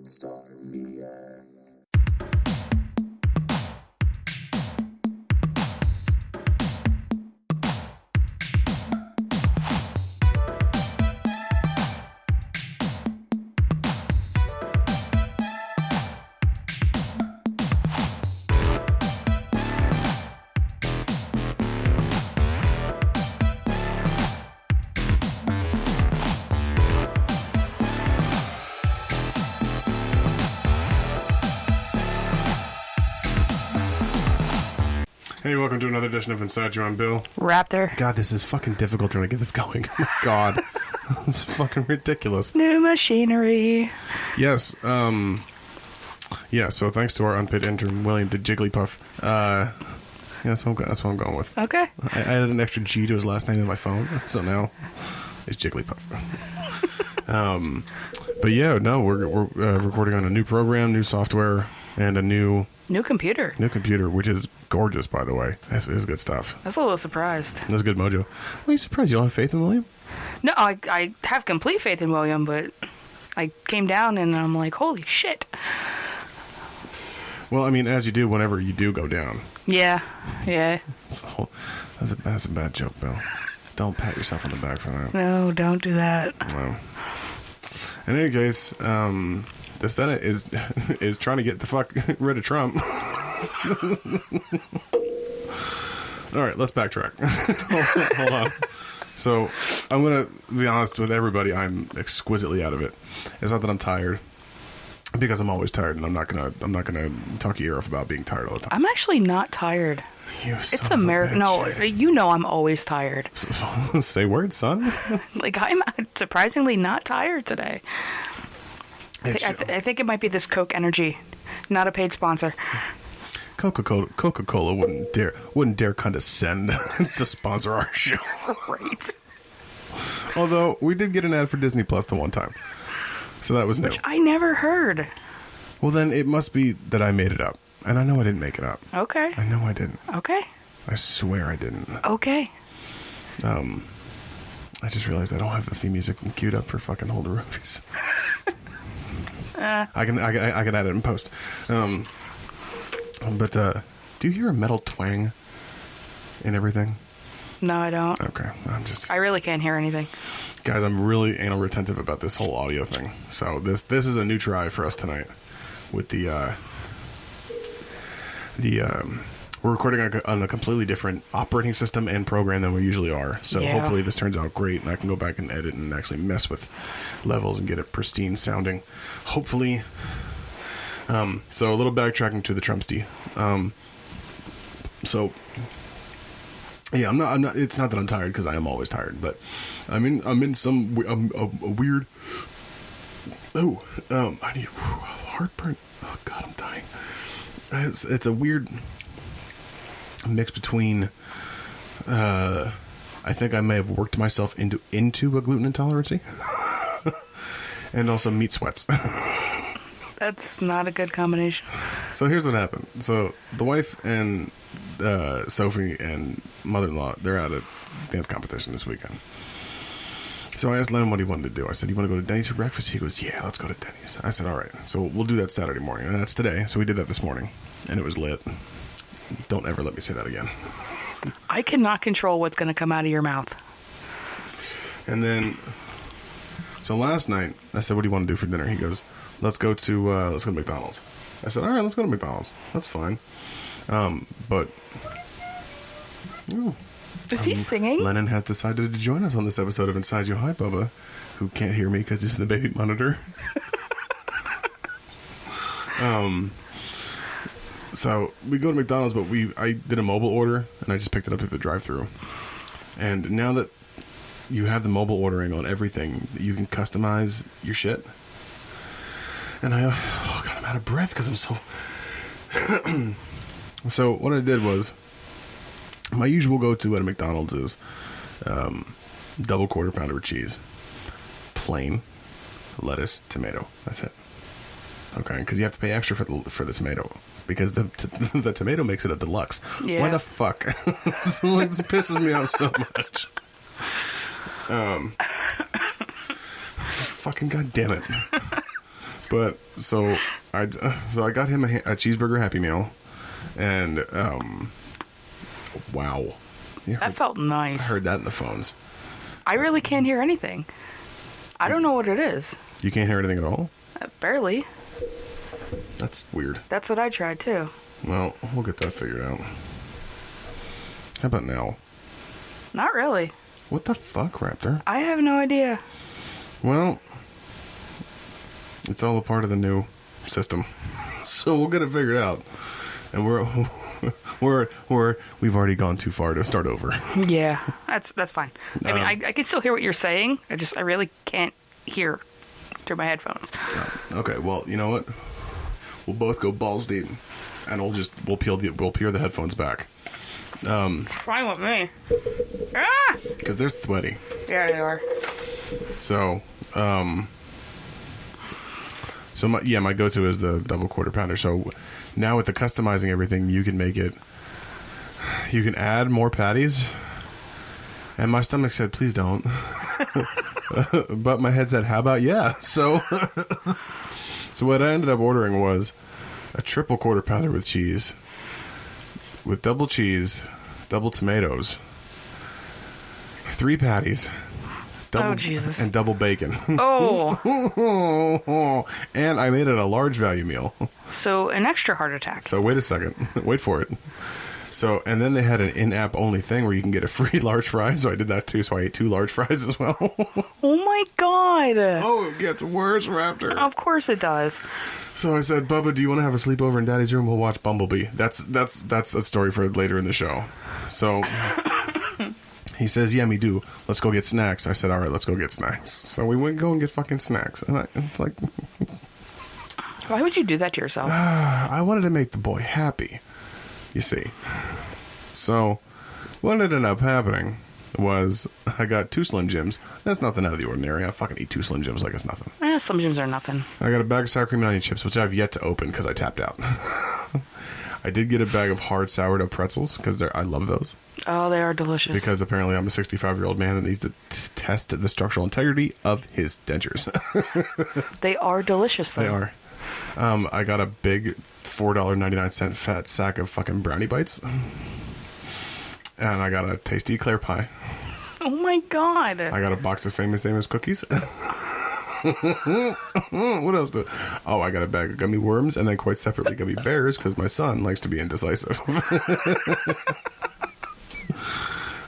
Gold Star Media. Hey, welcome to another edition of Inside You. I'm Bill. Raptor. God, this is fucking difficult trying to get this going. Oh my God. It's fucking ridiculous. New machinery. Yes, yeah, so thanks to our unpaid intern, William the Jigglypuff. Yeah, that's what I'm going with. Okay. I added an extra G to his last name in my phone, so now it's Jigglypuff. But yeah, no, we're recording on a new program, new software, and a new computer. New computer, which is gorgeous, by the way. This is good stuff. I was a little surprised. That's good mojo. Well, are you surprised you don't have faith in William? No, I have complete faith in William, but I came down and I'm like, holy shit. Well, I mean, as you do whenever you do go down. Yeah. That's a bad joke, Bill. Don't pat yourself on the back for that. No, don't do that. No. In any case, the Senate is trying to get the fuck rid of Trump. All right, let's backtrack. Hold on. So, I'm going to be honest with everybody. I'm exquisitely out of it. It's not that I'm tired, because I'm always tired, and I'm not gonna talk your ear off about being tired all the time. I'm actually not tired. It's a marathon. No, you know I'm always tired. Say words, son. Like, I'm surprisingly not tired today. I think it might be this Coke Energy, not a paid sponsor. Coca-Cola wouldn't dare condescend to sponsor our show. Right. Although we did get an ad for Disney Plus the one time, so that was new. Which I never heard. Well, then it must be that I made it up, and I know I didn't make it up. Okay. I know I didn't. Okay. I swear I didn't. Okay. I just realized I don't have the theme music queued up for fucking Hold the Roofies. I can add it in post. But do you hear a metal twang in everything? No, I don't. Okay, I really can't hear anything. Guys, I'm really anal retentive about this whole audio thing. So this is a new try for us tonight with the we're recording on a completely different operating system and program than we usually are. So hopefully this turns out great, and I can go back and edit and actually mess with levels and get it pristine sounding. Hopefully. So a little backtracking to the Trumpsty. So yeah, I'm not. It's not that I'm tired, because I am always tired, but I'm in some a weird. Oh, I need heartburn. Oh God, I'm dying. It's a weird mix between. I think I may have worked myself into a gluten intolerance, and also meat sweats. That's not a good combination. So here's what happened. So the wife and Sophie and mother-in-law, they're at a dance competition this weekend. So I asked Lennon what he wanted to do. I said, you want to go to Denny's for breakfast? He goes, yeah, let's go to Denny's. I said, all right. So we'll do that Saturday morning. And that's today. So we did that this morning. And it was lit. Don't ever let me say that again. I cannot control what's going to come out of your mouth. And then, so last night, I said, what do you want to do for dinner? He goes, let's go to McDonald's. I said, all right, let's go to McDonald's. That's fine. But... Ooh. Is he singing? Lennon has decided to join us on this episode of Inside You. Hi, Bubba, who can't hear me because he's in the baby monitor. So we go to McDonald's, but I did a mobile order, and I just picked it up through the drive-thru. And now that you have the mobile ordering on everything, you can customize your shit. And God, I'm out of breath because I'm so... So what I did was, my usual go-to at a McDonald's is double quarter pounder with cheese, plain, lettuce, tomato. That's it. Okay, because you have to pay extra for the tomato, because the tomato makes it a deluxe. Yeah. Why the fuck? This pisses me off so much. Fucking goddamn it. But so I got him a cheeseburger Happy Meal, and wow, That felt nice. I heard that in the phones. I really can't hear anything. I don't know what it is. You can't hear anything at all? Barely. That's weird. That's what I tried too. Well, we'll get that figured out. How about now? Not really. What the fuck, Raptor? I have no idea. Well, it's all a part of the new system, so we'll get it figured out. And we've already gone too far to start over. Yeah, that's fine. I mean, I can still hear what you're saying. I really can't hear through my headphones. Okay, well, you know what? We'll both go balls deep, and we'll peel the headphones back. Fine with me. Because they're sweaty. Yeah, they are. So, my go-to is the double quarter pounder. So now with the customizing everything, you can add more patties. And my stomach said, please don't. But my head said, how about yeah? So what I ended up ordering was a triple quarter pounder with cheese, with double cheese, double tomatoes, 3 patties, double, Jesus, and double bacon. Oh. And I made it a large value meal. So an extra heart attack. So wait a second. Wait for it. So, and then they had an in-app only thing where you can get a free large fry. So I did that too. So I ate 2 large fries as well. Oh my God. Oh, it gets worse, Raptor. Of course it does. So I said, Bubba, do you want to have a sleepover in Daddy's room? We'll watch Bumblebee. That's a story for later in the show. So he says, yeah, me do. Let's go get snacks. I said, all right, let's go get snacks. So we went go and get fucking snacks. And it's like, why would you do that to yourself? I wanted to make the boy happy, you see. So what ended up happening was I got 2 Slim Jims. That's nothing out of the ordinary. I fucking eat 2 Slim Jims like it's nothing. Slim Jims are nothing. I got a bag of sour cream and onion chips, which I've yet to open because I tapped out. I did get a bag of hard sourdough pretzels because I love those. Oh, they are delicious. Because apparently I'm a 65-year-old man that needs to test the structural integrity of his dentures. They are delicious, though. They are. I got a big $4.99 fat sack of fucking brownie bites. And I got a tasty eclair pie. Oh my God. I got a box of Famous Amos cookies. What else I got a bag of gummy worms, and then quite separately gummy bears, because my son likes to be indecisive.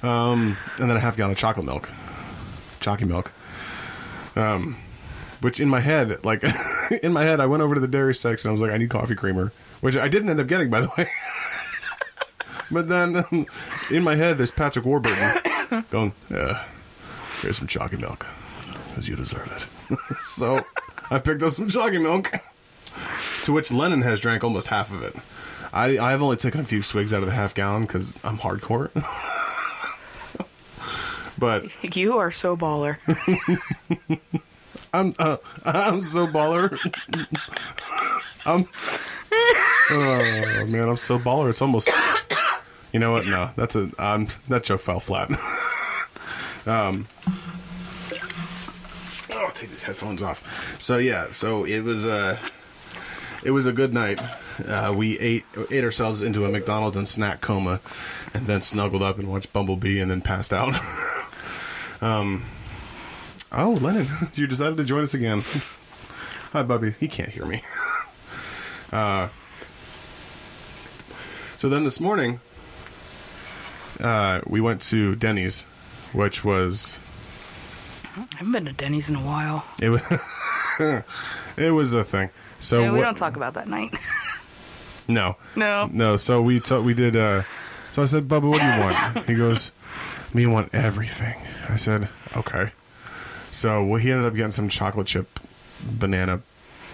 And then a half gallon of chocolate milk. Chalky milk. Which in my head, I went over to the dairy section, I was like, I need coffee creamer. Which I didn't end up getting, by the way. But then, in my head, there's Patrick Warburton going, here's some chalky milk, because you deserve it. So, I picked up some chalky milk, to which Lennon has drank almost half of it. I've only taken a few swigs out of the half gallon, because I'm hardcore. But you are so baller. I'm so baller. Oh, man, I'm so baller, it's almost... You know what? No, that joke fell flat. I'll take these headphones off. So yeah, it was a good night. We ate ourselves into a McDonald's and snack coma, and then snuggled up and watched Bumblebee, and then passed out. Oh, Lennon, you decided to join us again. Hi, Bubby. He can't hear me. So then this morning, we went to Denny's, which was... I haven't been to Denny's in a while. It was, it was a thing. So yeah, we don't talk about that night. No. So we did. So I said, Bubba, what do you want? He goes, me want everything. I said, okay. So he ended up getting some chocolate chip banana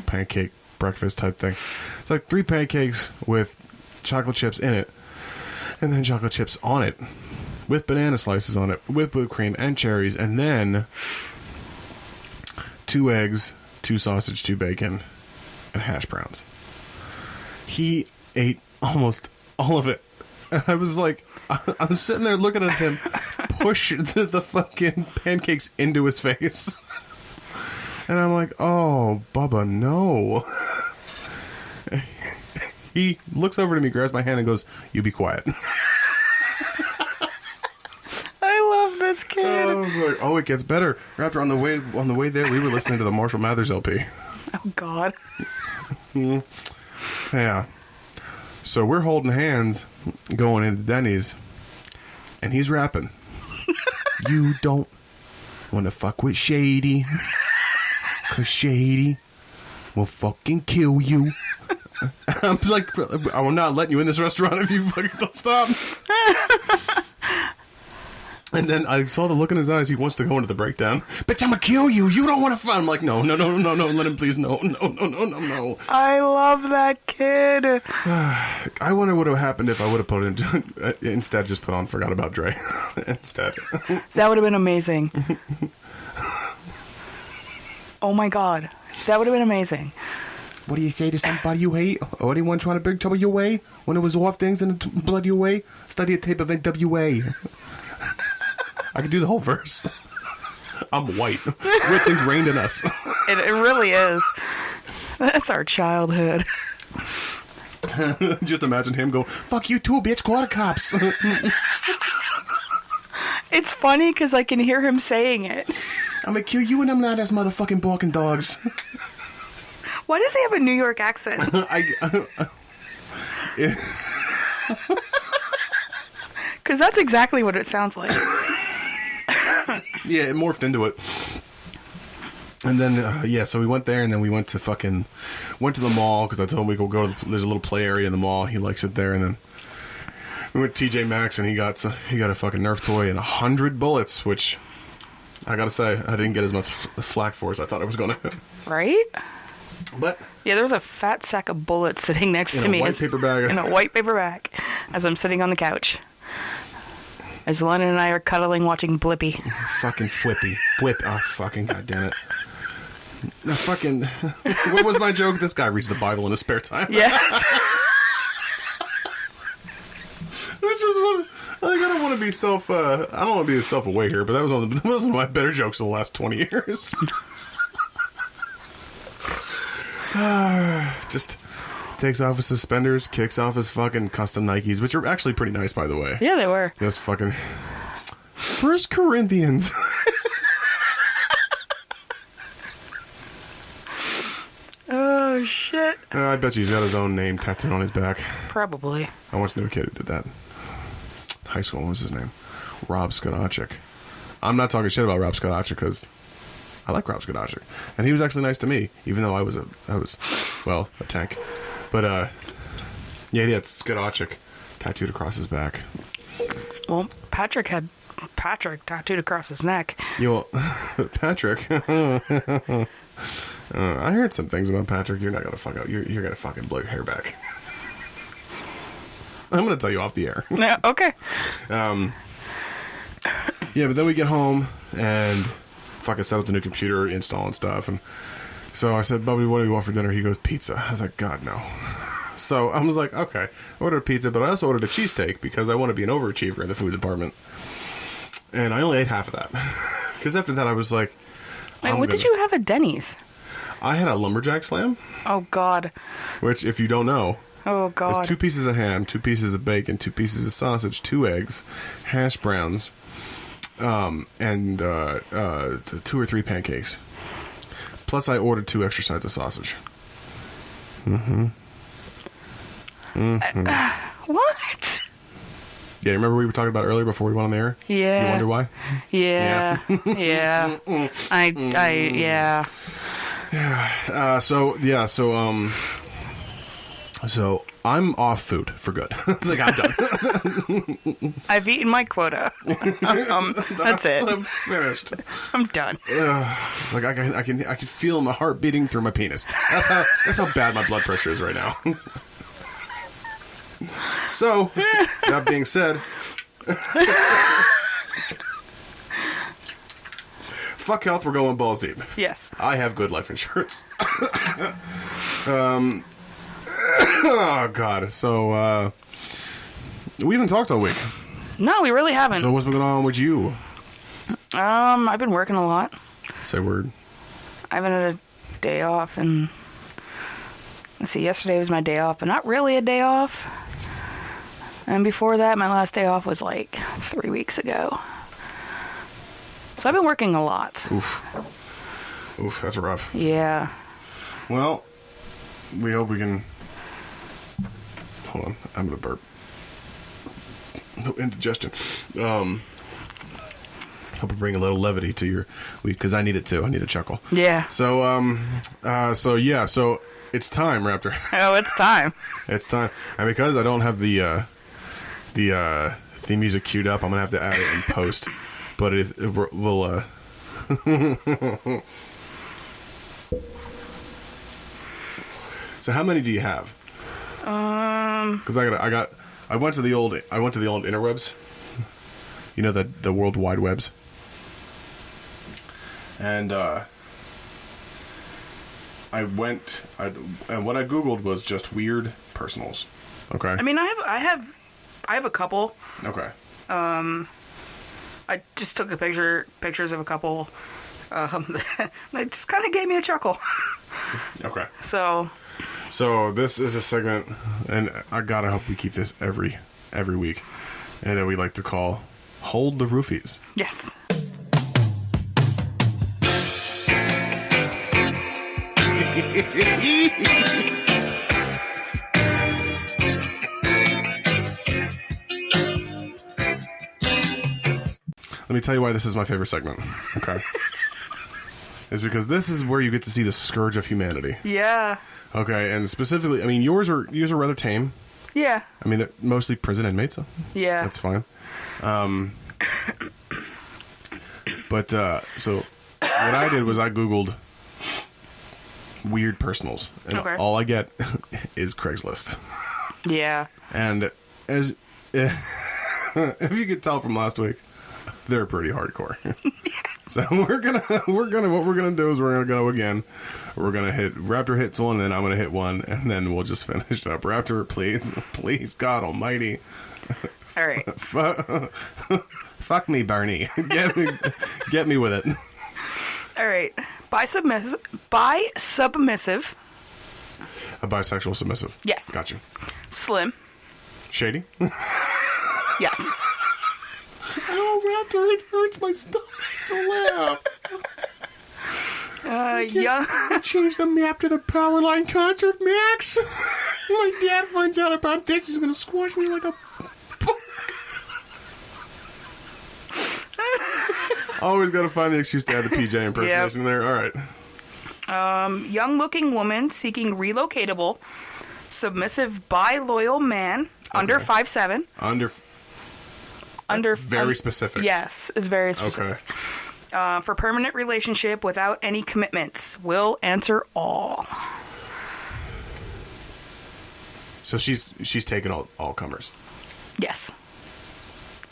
pancake breakfast type thing. It's like 3 pancakes with chocolate chips in it, and then chocolate chips on it, with banana slices on it, with whipped cream and cherries, and then 2 eggs, 2 sausage, 2 bacon, and hash browns. He ate almost all of it. And I was like, I was sitting there looking at him push the fucking pancakes into his face. And I'm like, oh, Bubba, no. He looks over to me, grabs my hand, and goes, "You be quiet." I love this kid. I was like, oh, it gets better. Raptor, on the way there, we were listening to the Marshall Mathers LP. Oh, God. Yeah. So we're holding hands going into Denny's, and he's rapping. You don't want to fuck with Shady, 'cause Shady will fucking kill you. I'm like, I will not let you in this restaurant if you fucking don't stop. And then I saw the look in his eyes. He wants to go into the breakdown. Bitch, I'm gonna kill you. You don't want to fight. I'm like, no. Let him please. No. I love that kid. I wonder what would have happened if I would have put in instead just put on Forgot About Dre instead. That would have been amazing. Oh my God, that would have been amazing. What do you say to somebody you hate, or anyone trying to bring trouble your way? When it was off things and blood your way, study a tape of NWA. I could do the whole verse. I'm white. What's ingrained in us. It really is. That's our childhood. Just imagine him go, "Fuck you too, bitch, call the cops." It's funny because I can hear him saying it. I'm gonna kill you and them loud ass motherfucking barking dogs. Why does he have a New York accent? Because that's exactly what it sounds like. Yeah, it morphed into it. And then, so we went there, and then we went to the mall, because I told him we could go to there's a little play area in the mall. He likes it there, and then we went to TJ Maxx, and he got a fucking Nerf toy and 100 bullets, which I gotta say, I didn't get as much flack for as I thought I was gonna. Right? But yeah, there was a fat sack of bullets sitting next to me. In a white paper bag. In a white paper bag, as I'm sitting on the couch. As Lennon and I are cuddling, watching Blippi. Fucking Flippy. Blip. Oh, fucking goddamn it. No, fucking... What was my joke? This guy reads the Bible in his spare time. Yes. It's just one... Like, I don't want to be I don't want to be self-aware here, but that was one of my better jokes in the last 20 years. Just... takes off his suspenders, kicks off his fucking custom Nikes, which are actually pretty nice, by the way. Yeah, they were. Just fucking... 1 Corinthians. Oh, shit. I bet you he's got his own name tattooed on his back. Probably. I once knew a kid who did that. High school, what was his name? Rob Skodacic. I'm not talking shit about Rob Skodacic because I like Rob Skodacic. And he was actually nice to me, even though I was a tank. But, yeah, he had Skodacic tattooed across his back. Well, Patrick had Patrick tattooed across his neck. Yo, Patrick. I heard some things about Patrick. You're not going to fuck out. You're going to fucking blow your hair back. I'm going to tell you off the air. Yeah, okay. Yeah, but then we get home and fucking set up the new computer, installing stuff. And so I said, "Bubby, what do you want for dinner?" He goes, "Pizza." I was like, God, no. So I was like, okay. I ordered pizza, but I also ordered a cheesesteak because I want to be an overachiever in the food department. And I only ate half of that. Because after that, I was like... Wait, what did you have at Denny's? I had a lumberjack slam. Oh, God. Which, if you don't know... Oh, God. It's 2 pieces of ham, 2 pieces of bacon, 2 pieces of sausage, 2 eggs, hash browns, and 2 or 3 pancakes. Plus, I ordered 2 extra sides of sausage. What? Yeah, remember we were talking about earlier before we went on the air? Yeah. You wonder why? Yeah. Yeah. Yeah. So I'm off food for good. It's like, I'm done. I've eaten my quota. That's it. I'm finished. I'm done. It's like I can feel my heart beating through my penis. That's how bad my blood pressure is right now. So, that being said, fuck health, we're going balls deep. Yes. I have good life insurance. Oh, God. So, we haven't talked all week. No, we really haven't. So, what's been going on with you? I've been working a lot. Say word. I haven't had a day off, and let's see, yesterday was my day off, but not really a day off. And before that, my last day off was like 3 weeks ago. So I've been working a lot. Oof, that's rough. Yeah. Well, we hope we can... Hold on, I'm gonna burp. No indigestion. Hope we bring a little levity to your week, because I need it too. I need a chuckle. Yeah. So it's time, Raptor. Oh, it's time. It's time. And because I don't have the theme music queued up, I'm gonna have to add it in post. But we'll So how many do you have? Because I went to the old interwebs. You know, the World Wide Webs. And and what I Googled was just weird personals. Okay. I mean, I have a couple. Okay. I just took pictures of a couple. It just kind of gave me a chuckle. Okay. So this is a segment, and I gotta hope we keep this every week, and that we like to call "Hold the Roofies." Yes. Let me tell you why this is my favorite segment. Okay. It's because this is where you get to see the scourge of humanity. Yeah. Okay, and specifically, I mean, yours are rather tame. Yeah. I mean, they're mostly prison inmates. So yeah. That's fine. But so what I did was I Googled weird personals, and all I get is Craigslist. Yeah. And as if you could tell from last week, they're pretty hardcore. So what we're gonna do is we're gonna go again. We're gonna hit Raptor hits one, and I'm gonna hit one, and then we'll just finish up. Raptor, please, God Almighty. All right. Fuck me, Barney. Get me with it. All right. Bi submissive. A bisexual submissive. Yes. Gotcha. Slim. Shady. Yes. Oh, Raptor, it hurts my stomach to laugh. Young. Change the map to the Powerline concert, Max. My dad finds out about this, he's gonna squash me like a... Always gotta find the excuse to add the PJ impersonation there. All right. Young-looking woman seeking relocatable, submissive, bi-loyal man, under 5'7". Under very specific. Yes, it's very specific. Okay. For permanent relationship without any commitments. Will answer all. So she's taken all comers. Yes.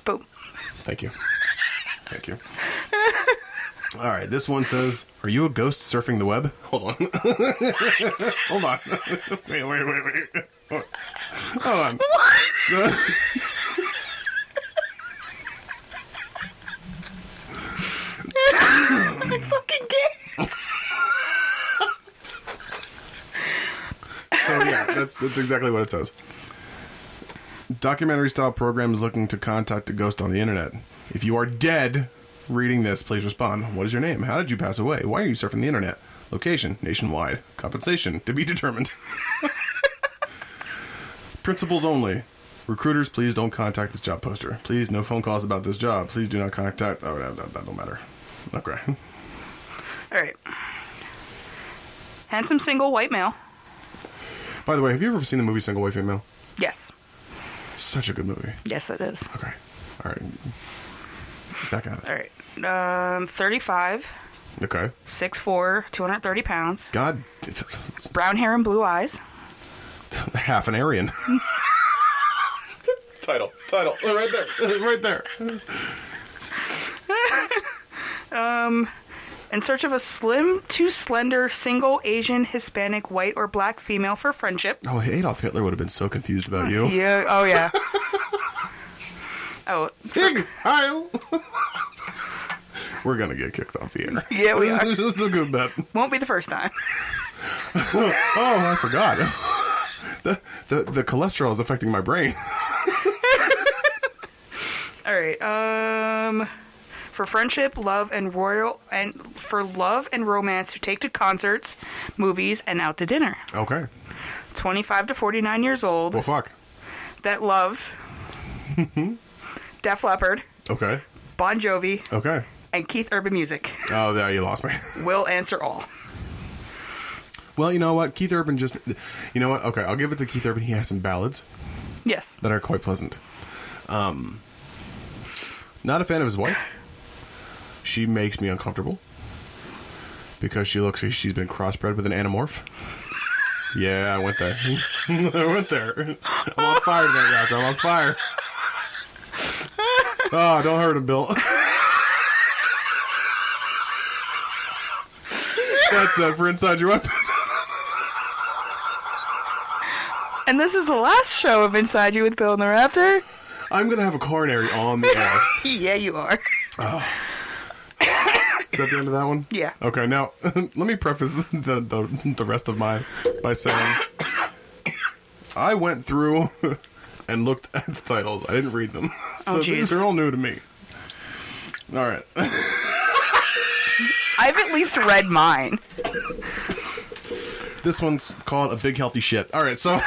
Boom. Thank you. All right, this one says, "Are you a ghost surfing the web?" Hold on. Hold on. Wait. Hold on. What? I fucking can't. So yeah, that's exactly what it says. Documentary style program is looking to contact a ghost on the internet. If you are dead reading this, please respond. What is your name? How did you pass away? Why are you surfing the internet? Location, nationwide. Compensation, to be determined. Principals only. Recruiters, please don't contact this job poster. Please, no phone calls about this job. Please do not contact... Oh, that don't matter. Okay. All right. Handsome single white male. By the way, have you ever seen the movie Single White Female? Yes. Such a good movie. Yes, it is. Okay. All right. Back at it. All right. 35. Okay. 6'4", 230 pounds. God. Brown hair and blue eyes. Half an Aryan. Title. Right there. In search of a slim to slender, single, Asian, Hispanic, white, or black female for friendship. Oh, Adolf Hitler would have been so confused about you. Yeah. Oh, yeah. We're gonna get kicked off the air. Yeah, we are. This is just a good bet. Won't be the first time. Oh, I forgot. The cholesterol is affecting my brain. All right. For friendship, love, and love and romance to take to concerts, movies, and out to dinner. Okay. 25 to 49 years old. Well, fuck. That loves Def Leppard. Okay. Bon Jovi. Okay. And Keith Urban Music. Oh, there you lost me. Will answer all. Well, you know what? Keith Urban just... You know what? Okay, I'll give it to Keith Urban. He has some ballads. Yes. That are quite pleasant. Not a fan of his wife. She makes me uncomfortable. Because she looks like she's been crossbred with an anamorph. Yeah, I went there. I went there. I'm on fire tonight, guys. I'm on fire. Oh, don't hurt him, Bill. That's it for Inside You Up. And this is the last show of Inside You with Bill and the Raptor. I'm going to have a coronary on the air. Yeah, you are. Oh. Is that the end of that one? Yeah. Okay, now, let me preface the rest of by saying, I went through and looked at the titles. I didn't read them. So these are all new to me. All right. I've at least read mine. This one's called A Big Healthy Shit. All right, so...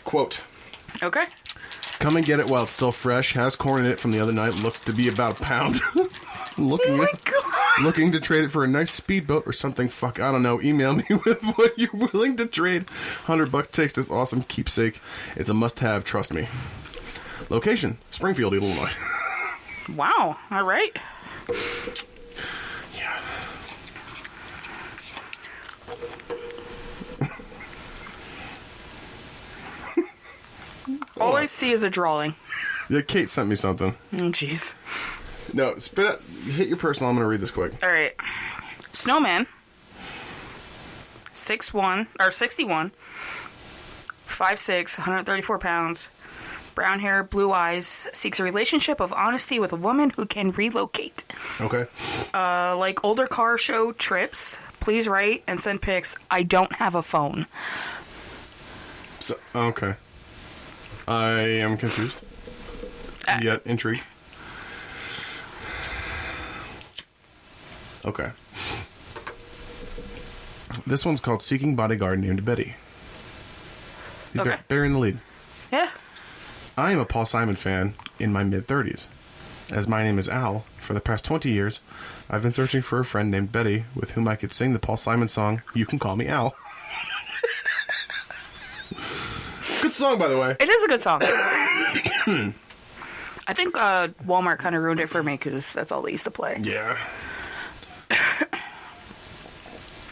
quote. Okay. Come and get it while it's still fresh. Has corn in it from the other night. Looks to be about a pound. Looking to trade it for a nice speedboat or something. Fuck, I don't know. Email me with what you're willing to trade. $100 takes this awesome keepsake. It's a must-have, trust me. Location, Springfield, Illinois. Wow. All right. Yeah. All I see is a drawing. Yeah, Kate sent me something. Oh, jeez. No, spit out. Hit your personal. I'm going to read this quick. All right. Snowman. 61, 5'6", 134 pounds. Brown hair, blue eyes. Seeks a relationship of honesty with a woman who can relocate. Okay. Like older car show trips. Please write and send pics. I don't have a phone. So, okay. I am confused. Yet intrigued. Okay. This one's called Seeking Bodyguard Named Betty. Okay. Bearing the lead. Yeah. I am a Paul Simon fan in my mid-30s. As my name is Al, for the past 20 years, I've been searching for a friend named Betty with whom I could sing the Paul Simon song, You Can Call Me Al. Good song, by the way. It is a good song. I think Walmart kind of ruined it for me because that's all they used to play. Yeah.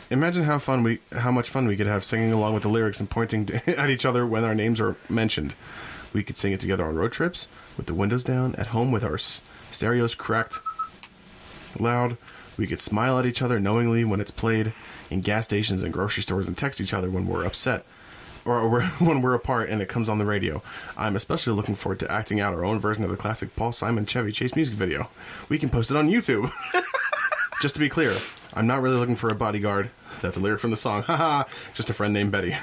Imagine how much fun we could have singing along with the lyrics and pointing at each other when our names are mentioned. We could sing it together on road trips, with the windows down, at home with our stereos cracked loud. We could smile at each other knowingly when it's played in gas stations and grocery stores and text each other when we're upset. Or when we're apart and it comes on the radio. I'm especially looking forward to acting out our own version of the classic Paul Simon Chevy Chase music video. We can post it on YouTube. Just to be clear, I'm not really looking for a bodyguard. That's a lyric from the song. Haha, just a friend named Betty.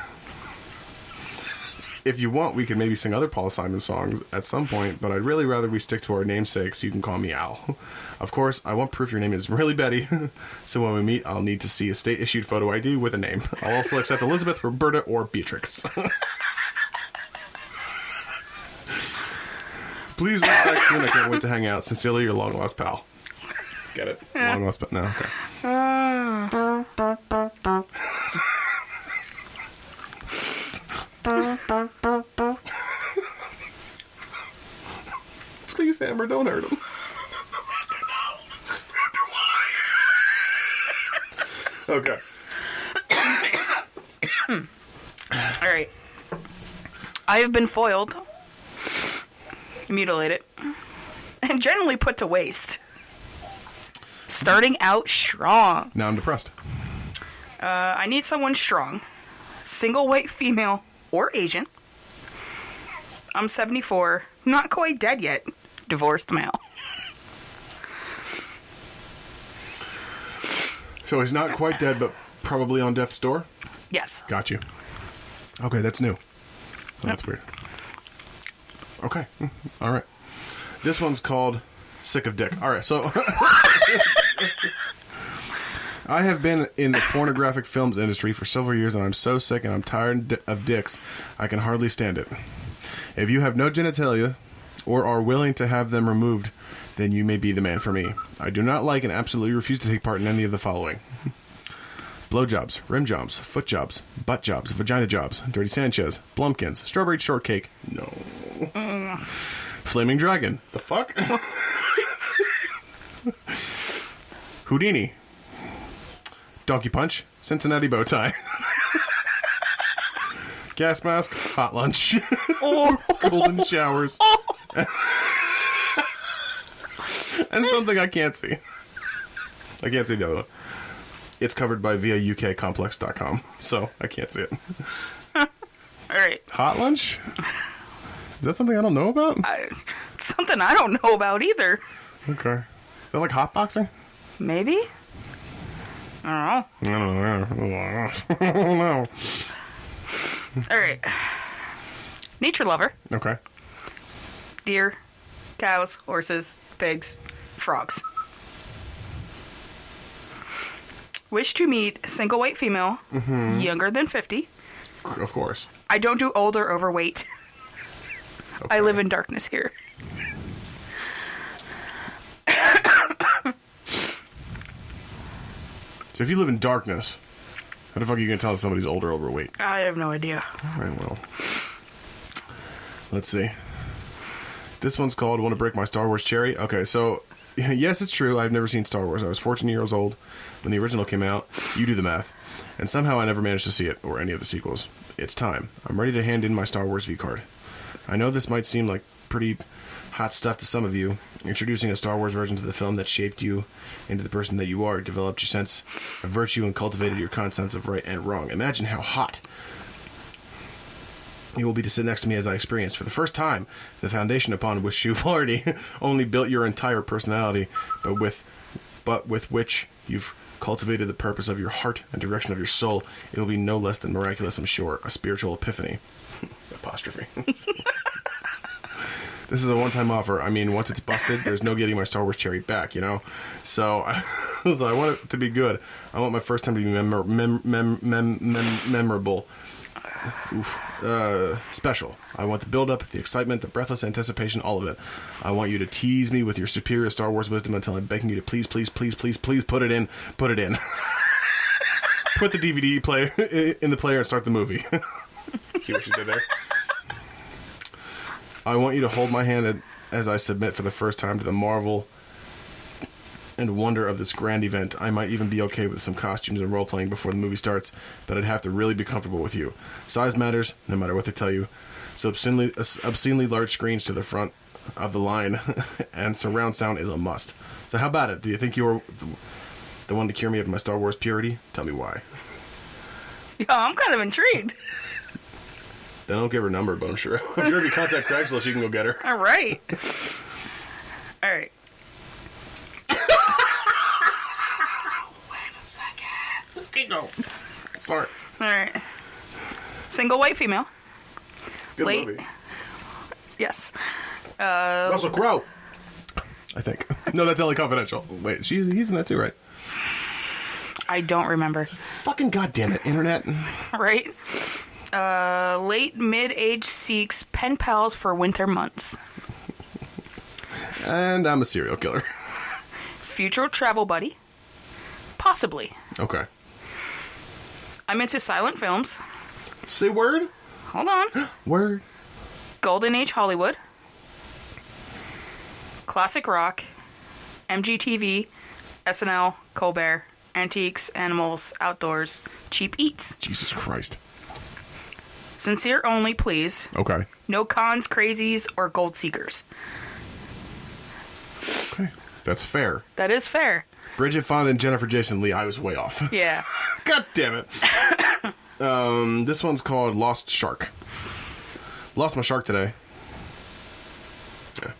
If you want, we could maybe sing other Paul Simon songs at some point, but I'd really rather we stick to our namesakes. You can call me Al. Of course, I want proof your name is really Betty, so when we meet, I'll need to see a state-issued photo ID with a name. I'll also accept Elizabeth, Roberta, or Beatrix. Please respect soon. I can't wait to hang out. Sincerely, your long-lost pal. Get it? Long-lost pal. No, okay. Please, Amber, don't hurt him. Okay. All right. I have been foiled, mutilated, and generally put to waste. Starting out strong. Now I'm depressed. I need someone strong. Single white female or Asian. I'm 74. Not quite dead yet. Divorced male. So he's not quite dead, but probably on death's door? Yes. Got you. Okay, that's new. That's weird. Okay. All right. This one's called Sick of Dick. All right, so... I have been in the pornographic films industry for several years, and I'm so sick and I'm tired of dicks, I can hardly stand it. If you have no genitalia or are willing to have them removed, then you may be the man for me. I do not like and absolutely refuse to take part in any of the following. Blowjobs, rim jobs, foot jobs, butt jobs, vagina jobs, dirty Sanchez, Blumpkins, strawberry shortcake. No. Flaming dragon. The fuck? Houdini. Donkey punch, Cincinnati bow tie. Gas mask, hot lunch. Golden showers. And something I can't see. I can't see the other one. It's covered by viaukcomplex.com, so I can't see it. All right. Hot lunch? Is that something I don't know about? Something I don't know about either. Okay. Is that like hotboxing? Maybe? I don't know. I don't know. All right. Nature lover. Okay. Deer, cows, horses, pigs, frogs. Wish to meet a single white female, younger than 50. Of course. I don't do old or overweight. Okay. I live in darkness here. So if you live in darkness, how the fuck are you going to tell us somebody's old or overweight? I have no idea. All right, well. Let's see. This one's called Want to Break My Star Wars Cherry. Okay, so, yes, it's true. I've never seen Star Wars. I was 14 years old when the original came out. You do the math. And somehow I never managed to see it, or any of the sequels. It's time. I'm ready to hand in my Star Wars V-card. I know this might seem like pretty hot stuff to some of you. Introducing a Star Wars version to the film that shaped you into the person that you are, developed your sense of virtue, and cultivated your concepts of right and wrong. Imagine how hot it will be to sit next to me as I experience for the first time the foundation upon which you've already only built your entire personality, but with which you've cultivated the purpose of your heart and direction of your soul. It will be no less than miraculous, I'm sure. A spiritual epiphany. Apostrophe. This is a one-time offer. I mean, once it's busted, there's no getting my Star Wars cherry back, you know? So I want it to be good. I want my first time to be memorable. Special. I want the build-up, the excitement, the breathless anticipation, all of it. I want you to tease me with your superior Star Wars wisdom until I'm begging you to please, please, please, please, please put it in. Put it in. Put the DVD player in the player and start the movie. See what you did there? I want you to hold my hand as I submit for the first time to the marvel and wonder of this grand event. I might even be okay with some costumes and role-playing before the movie starts, but I'd have to really be comfortable with you. Size matters, no matter what they tell you. So obscenely large screens to the front of the line, and surround sound is a must. So how about it? Do you think you're the one to cure me of my Star Wars purity? Tell me why. Yeah, I'm kind of intrigued. Then I'll give her number, but I'm sure if you contact Craigslist, you can go get her. All right. All right. Wait a second. Okay, go. Sorry. All right. Single white female. Good Late. movie. Yes. Russell Crowe. I think. No, that's LA Confidential. Wait, he's in that too, right? I don't remember. Fucking goddamn it, internet. Right? Late mid-age seeks pen pals for winter months. And I'm a serial killer. Future travel buddy. Possibly. Okay. I'm into silent films. Say word? Hold on. Word. Golden Age Hollywood. Classic rock. MGTV. SNL. Colbert. Antiques. Animals. Outdoors. Cheap eats. Jesus Christ. Sincere only, please. Okay. No cons, crazies, or gold seekers. Okay. That's fair. That is fair. Bridget Fonda and Jennifer Jason Leigh. I was way off. Yeah. God damn it. This one's called Lost Shark. Lost my shark today. Yeah.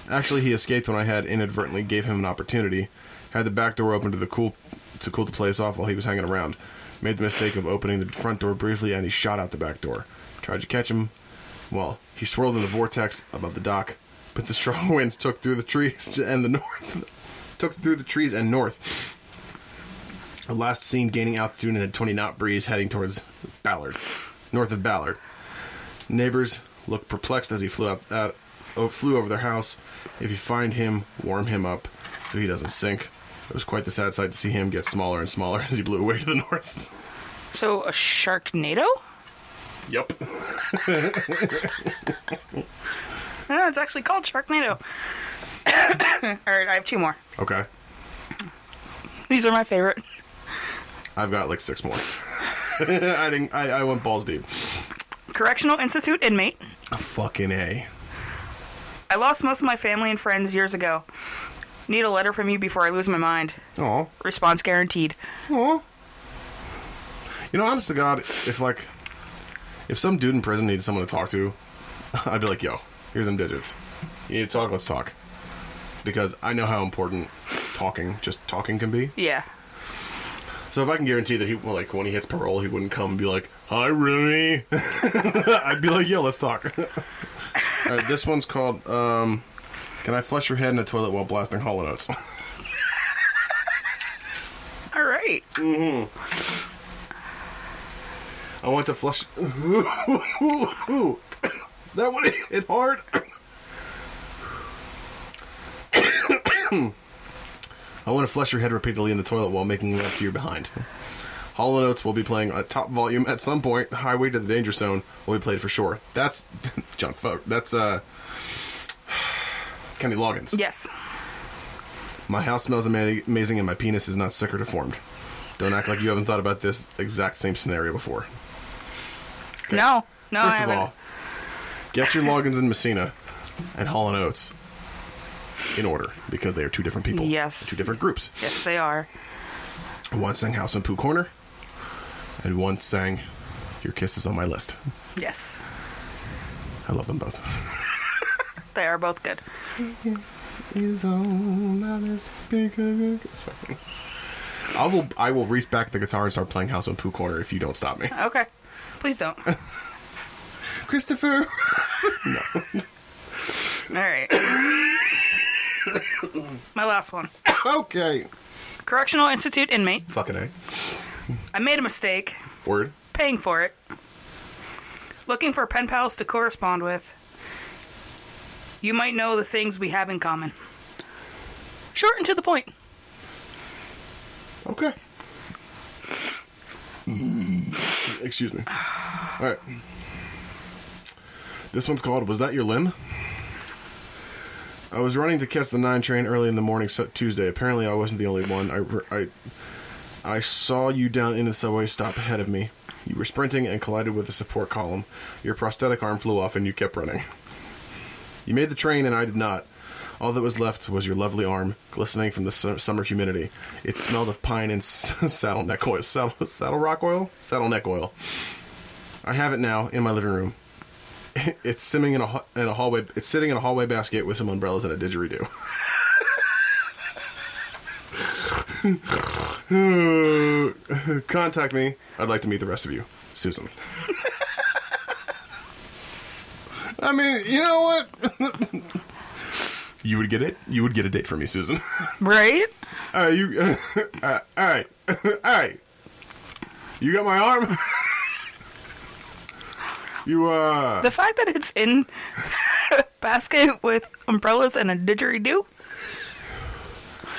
Actually, he escaped when I had inadvertently gave him an opportunity. Had the back door open to the cool cool the place off while he was hanging around. Made the mistake of opening the front door briefly, and he shot out the back door. Tried to catch him. Well, he swirled in the vortex above the dock, but the strong winds took through the trees and the north. Took through the trees and north. Last seen gaining altitude in a 20-knot breeze heading towards Ballard, north of Ballard. Neighbors looked perplexed as he flew over their house. If you find him, warm him up so he doesn't sink. It was quite the sad sight to see him get smaller and smaller as he blew away to the north. So, a Sharknado? Yep. No, it's actually called Sharknado. Alright, I have 2 more. Okay. These are my favorite. I've got like 6 more. I went balls deep. Correctional Institute inmate. Fucking A. I lost most of my family and friends years ago. Need a letter from you before I lose my mind. Aw. Response guaranteed. Aw. You know, honest to God, if some dude in prison needed someone to talk to, I'd be like, yo, here's them digits. You need to talk, let's talk. Because I know how important just talking can be. Yeah. So if I can guarantee that when he hits parole, he wouldn't come and be like, hi, Rooney. I'd be like, yo, let's talk. All right, this one's called, Can I Flush Your Head in the Toilet While Blasting Hall & Oates? All right. Mm-hmm. I want to flush... That one hit hard. I want to flush your head repeatedly in the toilet while making love to your behind. Hall & Oates will be playing at top volume at some point. Highway to the Danger Zone will be played for sure. That's John Folk. That's Kenny Loggins. Yes. My house smells amazing and my penis is not sick or deformed. Don't act like you haven't thought about this exact same scenario before. Okay. No, I First haven't. of all, get your Loggins in Messina and Hall & Oates in order, because they are 2 different people. Yes. 2 different groups. Yes, they are. One sang House and Pooh Corner, and one sang Your Kiss Is On My List. Yes. I love them both. They are both good. Is on my list. I will reach back the guitar and start playing House on Pooh Corner if you don't stop me. Okay. Please don't. Christopher! No. All right. My last one. Okay. Correctional Institute inmate. Fucking A. I made a mistake. Word. Paying for it. Looking for pen pals to correspond with. You might know the things we have in common. Short and to the point. Okay. Excuse me. All right. This one's called, Was That Your Limb? I was running to catch the 9 train early in the morning Tuesday. Apparently I wasn't the only one. I saw you down in the subway stop ahead of me. You were sprinting and collided with the support column. Your prosthetic arm flew off and you kept running. You made the train and I did not. All that was left was your lovely arm, glistening from the summer humidity. It smelled of pine and saddle neck oil. Saddle rock oil? Saddle neck oil. I have it now in my living room. It's sitting in a hallway. It's sitting in a hallway basket with some umbrellas and a didgeridoo. Contact me. I'd like to meet the rest of you, Susan. I mean, you know what? You would get it. You would get a date from me, Susan. Right? All right. You got my arm. The fact that it's in a basket with umbrellas and a didgeridoo?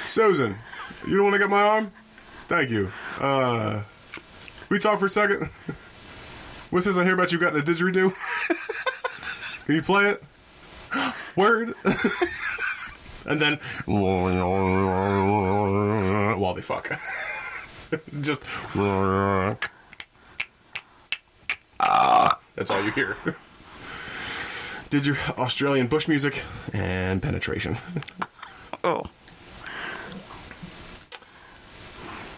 Susan, you don't want to get my arm? Thank you. We talk for a second? What says I hear about you got a didgeridoo? Can you play it? Word. And then while they fuck. Just that's all you hear. Did your Australian bush music and penetration. Oh.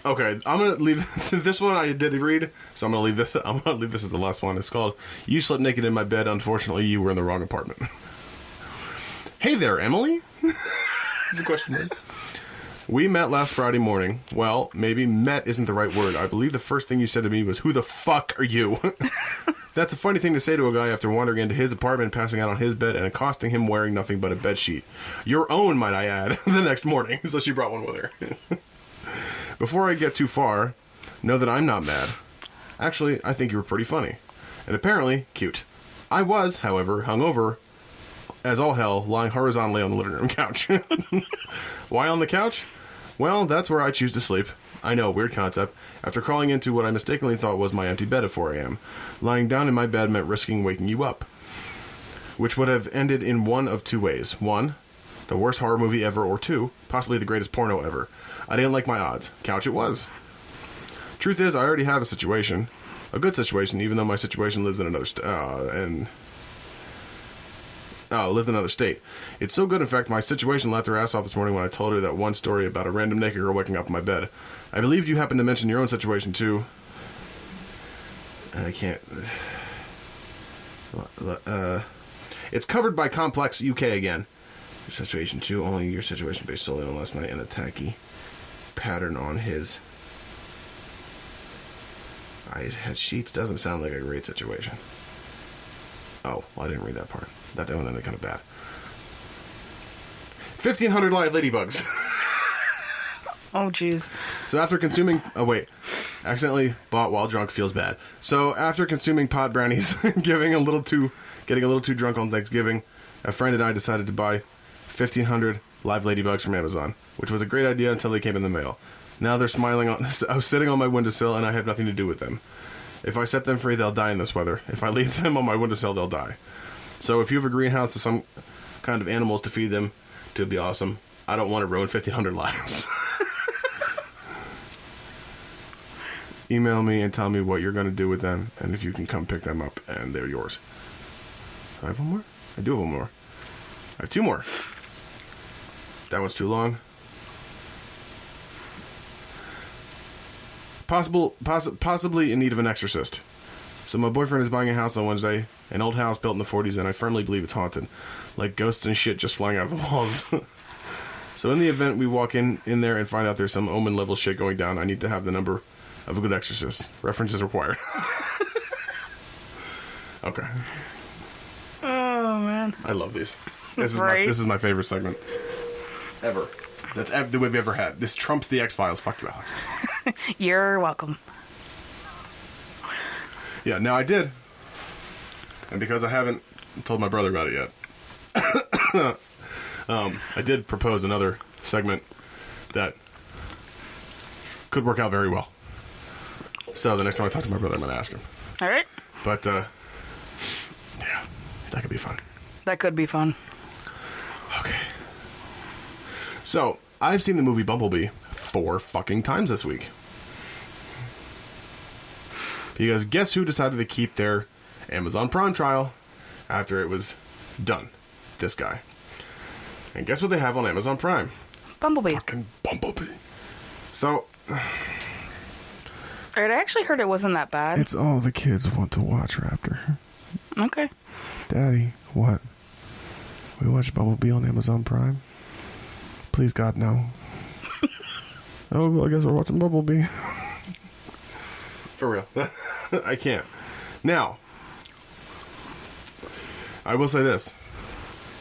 Okay, I'm gonna leave this one. I did read, so I'm gonna leave this. I'm gonna leave this as the last one. It's called "You Slept Naked in My Bed. Unfortunately, you were in the wrong apartment." Hey there, Emily. It's a question mark. We met last Friday morning. Well, maybe met isn't the right word. I believe the first thing you said to me was, "Who the fuck are you?" That's a funny thing to say to a guy after wandering into his apartment, passing out on his bed, and accosting him wearing nothing but a bedsheet. Your own, might I add, the next morning. So she brought one with her. Before I get too far, know that I'm not mad. Actually, I think you were pretty funny. And apparently, cute. I was, however, hungover as all hell, lying horizontally on the living room couch. Why on the couch? Well, that's where I choose to sleep. I know, weird concept. After crawling into what I mistakenly thought was my empty bed at 4 a.m. Lying down in my bed meant risking waking you up. Which would have ended in one of two ways. One, the worst horror movie ever, or two, possibly the greatest porno ever. I didn't like my odds. Couch it was. Truth is, I already have a situation. A good situation, even though my situation lives in another lives in another state. It's so good, in fact, my situation laughed her ass off this morning when I told her that one story about a random naked girl waking up in my bed. I believed you happened to mention your own situation, too. And I can't... It's covered by Complex UK again. Your situation, too. Only your situation based solely on last night and the tacky pattern on his eyes had sheets. Doesn't sound like a great situation. Oh, well, I didn't read that part. That one ended kind of bad. 1,500 live ladybugs. Oh, jeez. So after consuming... Oh, wait. Accidentally bought while drunk feels bad. So after consuming pot brownies, getting a little too drunk on Thanksgiving, a friend and I decided to buy 1,500 live ladybugs from Amazon, which was a great idea until they came in the mail. Now they're smiling on... I was sitting on my windowsill and I have nothing to do with them. If I set them free, they'll die in this weather. If I leave them on my windowsill, they'll die. So if you have a greenhouse or some kind of animals to feed them, it'd be awesome. I don't want to ruin 1,500 lives. Email me and tell me what you're going to do with them, and if you can come pick them up, and they're yours. Do I have one more? I do have one more. I have two more. That one's too long. Possibly in need of an exorcist. So my boyfriend is buying a house on Wednesday, an old house built in the 40s, and I firmly believe it's haunted. Like ghosts and shit just flying out of the walls. So in the event we walk in there and find out there's some omen level shit going down, I need to have the number of a good exorcist. References required. Okay. Oh, man. I love these. This is my favorite segment. Ever. That we've ever had. This trumps the X-Files. Fuck you, Alex. You're welcome. Yeah, now I did. And because I haven't told my brother about it yet, I did propose another segment that could work out very well. So the next time I talk to my brother, I'm going to ask him. All right. But, yeah, that could be fun. That could be fun. Okay. So, I've seen the movie Bumblebee 4 fucking times this week. Because guess who decided to keep their Amazon Prime trial after it was done? This guy. And guess what they have on Amazon Prime? Bumblebee. Fucking Bumblebee. So... I actually heard it wasn't that bad. It's all the kids want to watch, Raptor. Okay. Daddy, what? We watched Bumblebee on Amazon Prime? Please, God, no. Oh, well, I guess we're watching Bumblebee. For real. I can't. Now, I will say this.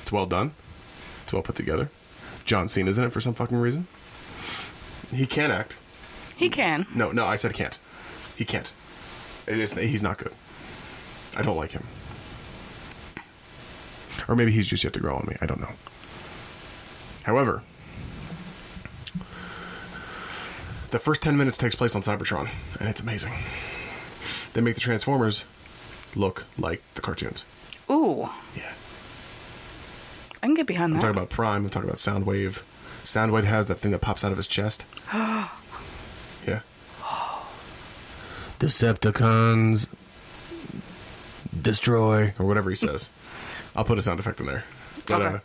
It's well done. It's well put together. John Cena's in it for some fucking reason. He can act. He can. No, I said can't. He can't. He's not good. I don't like him. Or maybe he's just yet to grow on me. I don't know. However, the first 10 minutes takes place on Cybertron, and it's amazing. They make the Transformers look like the cartoons. Ooh. Yeah. I can get behind that. I'm talking about Prime. I'm talking about Soundwave. Soundwave has that thing that pops out of his chest. Yeah. Decepticons destroy, or whatever he says. I'll put a sound effect in there. But, okay.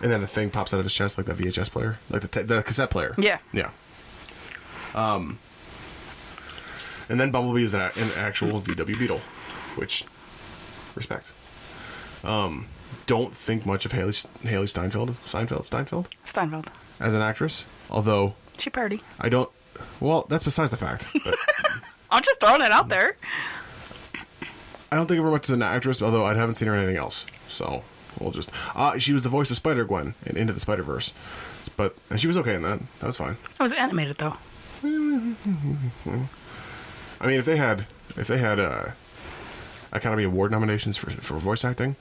And then the thing pops out of his chest like the VHS player, like the cassette player. Yeah. Yeah. And then Bumblebee is an actual VW Beetle, which, respect. Don't think much of Haley Steinfeld. Steinfeld? Steinfeld. as an actress. Although She pretty. I don't. Well, that's besides the fact. But I'm just throwing it out there. I don't think of her much as an actress, although I haven't seen her in anything else. So we'll just. She was the voice of Spider-Gwen in Into the Spider-Verse, and she was okay in that. That was fine. It was animated though. I mean, if they had Academy Award nominations for voice acting,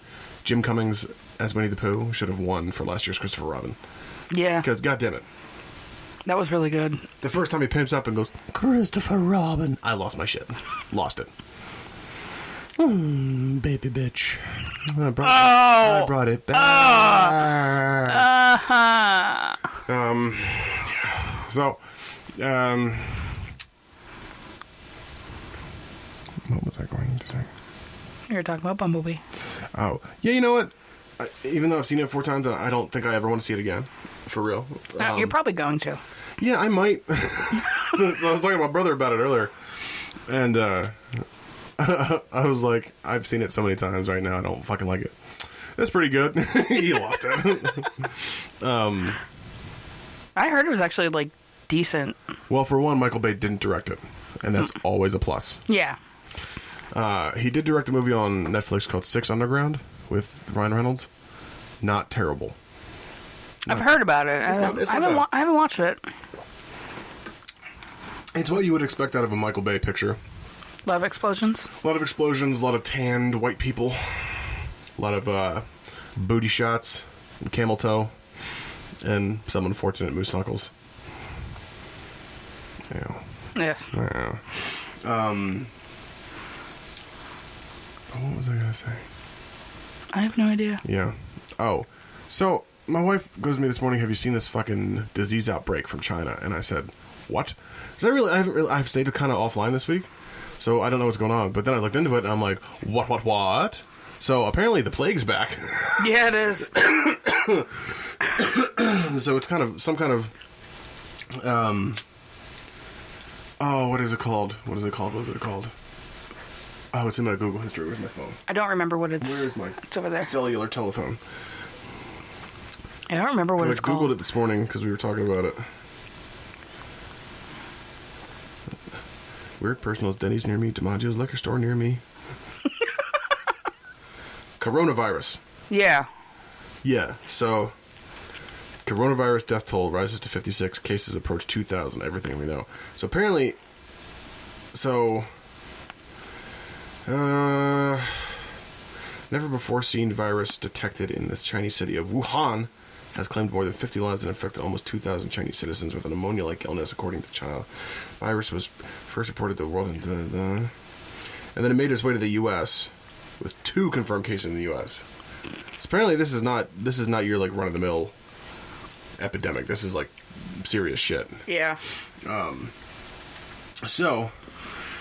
Jim Cummings as Winnie the Pooh should have won for last year's Christopher Robin. Yeah. Because, goddammit. That was really good. The first time he pimps up and goes, Christopher Robin, I lost my shit. Lost it. Baby bitch. I brought it back. So, what was I going to say? You were talking about Bumblebee. Oh, yeah, you know what? Even though I've seen it 4 times, I don't think I ever want to see it again. For real. No, you're probably going to. Yeah, I might. I was talking to my brother about it earlier. And I was like, I've seen it so many times right now, I don't fucking like it. That's pretty good. He lost it. I heard it was actually, like, decent. Well, for one, Michael Bay didn't direct it. And that's always a plus. Yeah. He did direct a movie on Netflix called Six Underground with Ryan Reynolds. Not terrible. I've heard about it. It's not bad. I haven't watched it. It's what you would expect out of a Michael Bay picture. A lot of explosions. A lot of explosions, a lot of tanned white people. A lot of booty shots, and camel toe, and some unfortunate moose knuckles. Yeah. What was I going to say? I have no idea. Yeah. Oh. So, my wife goes to me this morning, have you seen this fucking disease outbreak from China? And I said, what? Because I've stayed kind of offline this week, so I don't know what's going on. But then I looked into it, and I'm like, what? So, apparently the plague's back. Yeah, it is. So, it's kind of, some kind of, what is it called? What is it called? Oh, it's in my Google history. Where's my phone? I don't remember what it's... Where's my... It's over there. Cellular telephone. I don't remember what it's called. I Googled it this morning because we were talking about it. Weird personals, Denny's near me, DiMaggio's liquor store near me. Coronavirus. Yeah. Yeah, so... Coronavirus death toll rises to 56. Cases approach 2,000. Everything we know. So apparently... never before seen virus detected in this Chinese city of Wuhan has claimed more than 50 lives and infected almost 2,000 Chinese citizens with a pneumonia-like illness, according to China. Virus was first reported to the world, and then it made its way to the U.S. with 2 confirmed cases in the U.S. So apparently, this is not your like run-of-the-mill epidemic. This is like serious shit. Yeah. So,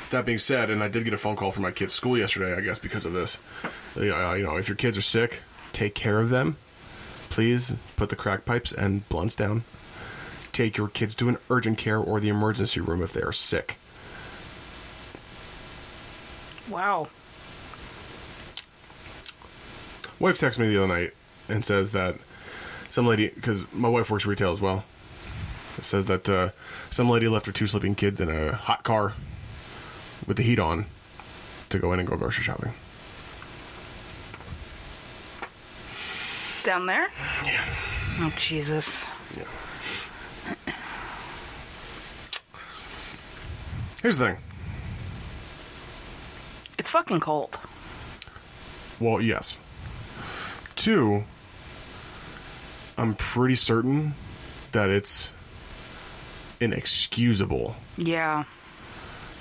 that being said, and I did get a phone call from my kid's school yesterday, I guess, because of this. You know, if your kids are sick, take care of them. Please put the crack pipes and blunts down. Take your kids to an urgent care or the emergency room if they are sick. Wow. Wife texted me the other night and says that some lady, because my wife works retail as well, says that some lady left her 2 sleeping kids in a hot car with the heat on to go in and go grocery shopping. Down there? Yeah. Oh, Jesus. Yeah. Here's the thing. It's fucking cold. Well, yes. 2, I'm pretty certain that it's inexcusable. Yeah.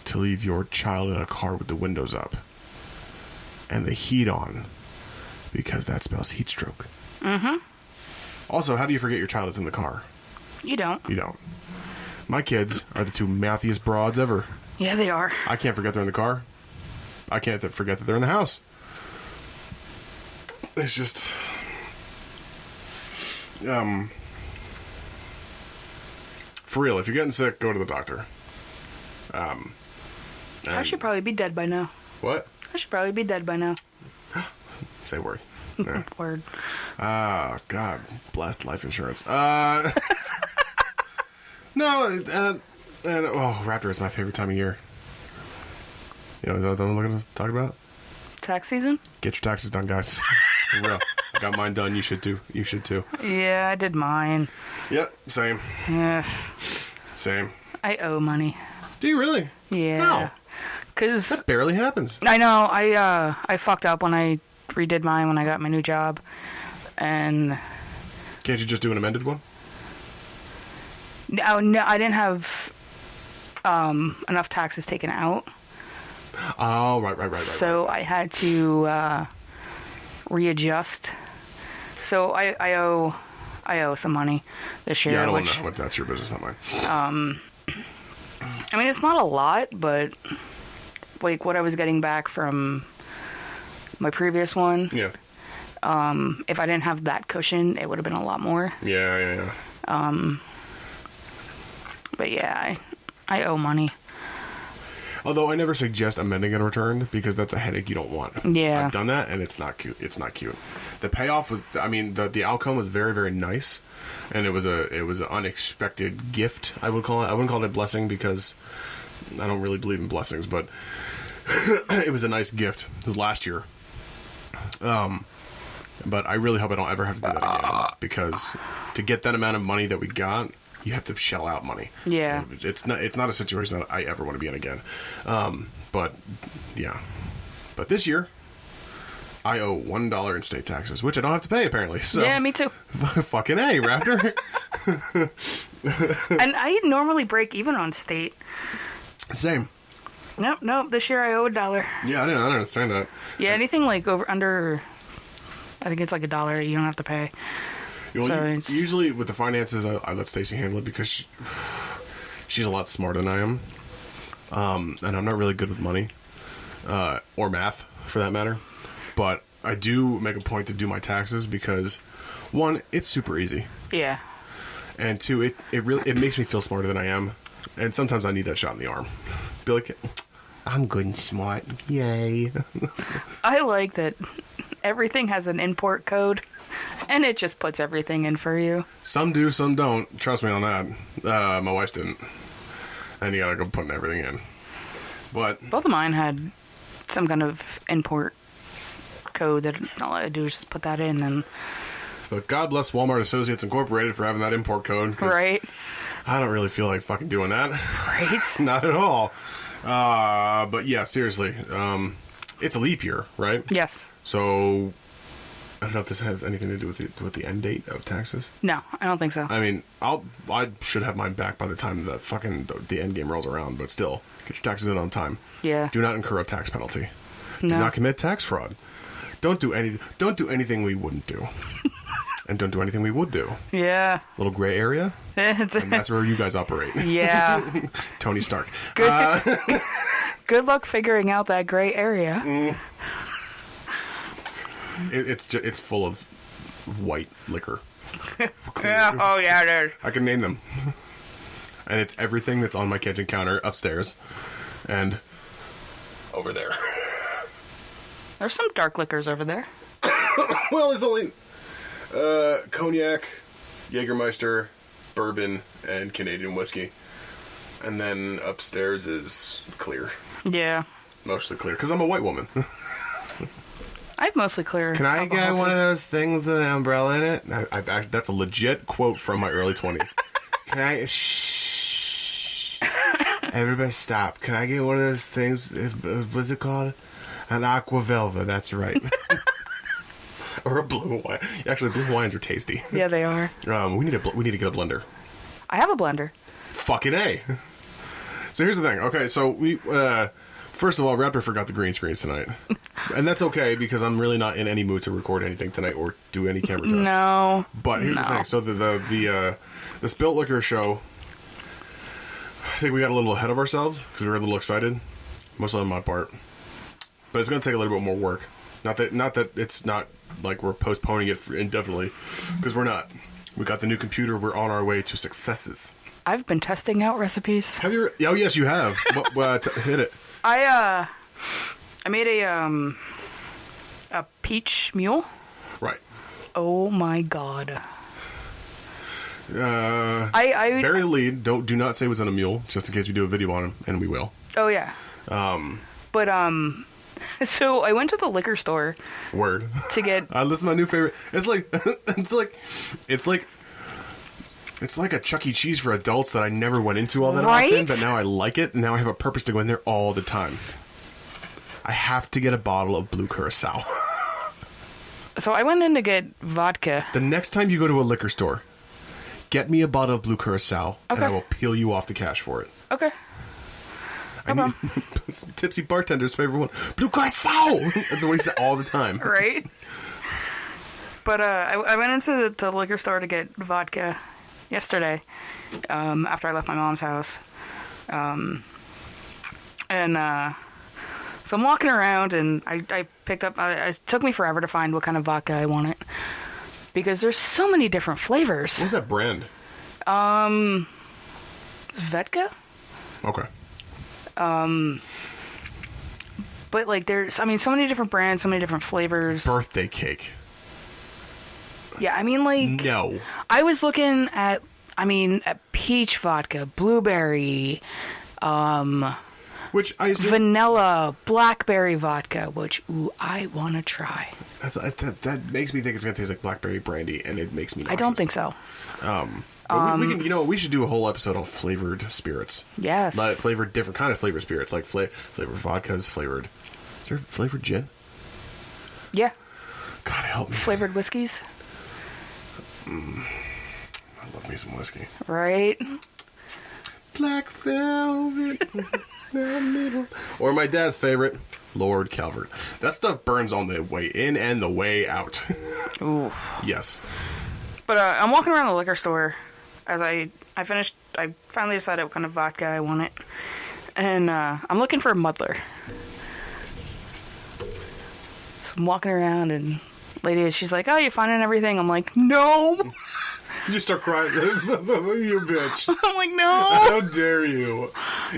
To leave your child in a car with the windows up and the heat on, because that spells heat stroke. Mm-hmm. Also, how do you forget your child is in the car? You don't. You don't. My kids are the 2 mouthiest broads ever. Yeah, they are. I can't forget they're in the car. I can't forget that they're in the house. It's just... For real, if you're getting sick, go to the doctor. I should probably be dead by now. What? I should probably be dead by now. Say word. Yeah. Word. God. Blast life insurance. No, Raptor is my favorite time of year. You know what I'm looking to talk about? Tax season? Get your taxes done, guys. For real. I got mine done. You should too. You should too. Yeah, I did mine. Yep, same. Yeah. Same. I owe money. Do you really? Yeah. No. Because That barely happens. I know I fucked up when I redid mine when I got my new job, and Can't you just do an amended one? no, I didn't have enough taxes taken out. Oh, right. So I had to readjust. So I owe some money this year. Yeah, I don't which, know. That's your business, not mine. I mean, it's not a lot, but like what I was getting back from my previous one, Yeah. if I didn't have that cushion, it would have been a lot more. Yeah. But yeah, I owe money. Although I never suggest amending a return because that's a headache you don't want. Yeah. I've done that and it's not cute. It's not cute. The payoff was, I mean, the outcome was very, very nice, and it was an unexpected gift. I would call it. I wouldn't call it a blessing because I don't really believe in blessings, but it was a nice gift. It was last year. But I really hope I don't ever have to do that again because to get that amount of money that we got, you have to shell out money. Yeah. It's not a situation that I ever want to be in again. But yeah. But this year, I owe $1 in state taxes, which I don't have to pay apparently. So Yeah, me too. fucking A, Raptor. And I normally break even on state. Same. Nope. This year I owe $1. Yeah, I didn't understand that. Yeah, anything like under, I think it's like $1, you don't have to pay. Well, So it's- usually with the finances, I let Stacy handle it because she's a lot smarter than I am, and I'm not really good with money or math for that matter. But I do make a point to do my taxes because, one, it's super easy, Yeah. and two, it makes me feel smarter than I am, and sometimes I need that shot in the arm. Be like, I'm good and smart, yay! I like that everything has an import code, and it just puts everything in for you. Some do, some don't. Trust me on that. My wife didn't, and you gotta go putting everything in. But Both of mine had some kind of import code that all I do is just put that in, and But God bless Walmart Associates Incorporated for having that import code. 'Cause right, I don't really feel like fucking doing that. right. Not at all. But yeah, seriously. It's a leap year, right? Yes. So I don't know if this has anything to do with the end date of taxes. No, I don't think so. I mean, I should have mine back by the time the end game rolls around. But still, get your taxes in on time. Yeah. Do not incur a tax penalty. No. Do not commit tax fraud. Don't do anything we wouldn't do. And don't do anything we would do. Yeah. Little gray area, and that's where you guys operate. Yeah. Tony Stark. Good luck figuring out that gray area. It's full of white liquor. Yeah. Oh, yeah, it is. I can name them. And it's everything that's on my kitchen counter upstairs and over there. There's some dark liquors over there. Well, there's only cognac, Jägermeister, bourbon, and Canadian whiskey. And then upstairs is clear. Yeah. Mostly clear, because I'm a white woman. I have mostly clear. Can I alcohol, get too. one of those things with an umbrella in it? I've actually, that's a legit quote from my early 20s. Can I... Shh. Everybody stop. Can I get one of those things? What's it called? An aqua velva, that's right. Or a blue Hawaiian. Actually, blue Hawaiians are tasty. Yeah, they are. We need to get a blender. I have a blender. Fucking A. So here's the thing. Okay, so we... First of all, Raptor forgot the green screens tonight. And that's okay, because I'm really not in any mood to record anything tonight or do any camera tests. No. But here's the thing. So the Spilt Liquor show, I think we got a little ahead of ourselves because we were a little excited. Mostly on my part. But it's going to take a little bit more work. Not that it's not like we're postponing it indefinitely, because we're not. We got the new computer. We're on our way to successes. I've been testing out recipes. Have you? Oh, yes, you have. Hit it. I made a peach mule. Right. Oh my god. Barry the lead. Do not say what's on a mule, just in case we do a video on him, and we will. Oh yeah. But so I went to the liquor store. Word. To get. This is my new favorite. It's like a Chuck E. Cheese for adults that I never went into all that often, but now I like it, and now I have a purpose to go in there all the time. I have to get a bottle of Blue Curacao. So I went in to get vodka. The next time you go to a liquor store, get me a bottle of Blue Curacao, and I will peel you off the cash for it. Okay. Tipsy bartender's favorite one. Blue Curacao! That's what he said all the time. Right? But I went into the liquor store to get vodka yesterday after I left my mom's house. So I'm walking around, and I picked up... It took me forever to find what kind of vodka I wanted. Because there's so many different flavors. What's that brand? It's Vodka? Okay. But, like, there's... so many different brands, so many different flavors. Birthday cake. Yeah, I mean, like... No. I was looking at peach vodka, blueberry, which I assume... vanilla, blackberry vodka, which, I want to try. That makes me think it's going to taste like blackberry brandy, and it makes me nauseous. I don't think so. We can, we should do a whole episode on flavored spirits. Yes. Like different kind of flavored spirits, like flavored vodkas, flavored... Is there flavored gin? Yeah. God help me. Flavored whiskeys? I love me some whiskey. Right? Black velvet. Or my dad's favorite, Lord Calvert. That stuff burns on the way in and the way out. Ooh. Yes. But I'm walking around the liquor store as I finally decided what kind of vodka I wanted. And I'm looking for a muddler. So I'm walking around, and lady, she's like, "Oh, you finding everything?" I'm like, "No." You just start crying. You bitch. I'm like, "No." How dare you?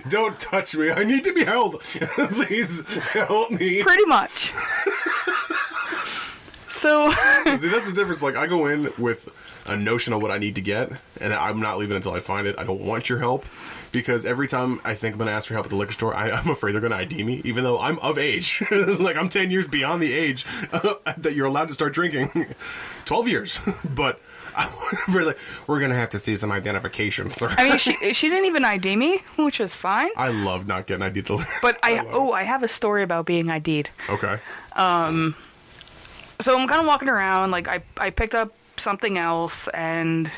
Don't touch me. I need to be held. Please help me. Pretty much. So... See, that's the difference. Like, I go in with a notion of what I need to get, and I'm not leaving until I find it. I don't want your help, because every time I think I'm going to ask for help at the liquor store, I'm afraid they're going to ID me, even though I'm of age. Like, I'm 10 years beyond the age that you're allowed to start drinking. 12 years. But... we're going to have to see some identification, sir. I mean, she didn't even ID me, which is fine. I love not getting ID'd. But I have a story about being ID'd. Okay. So I'm kind of walking around, like, I picked up something else, and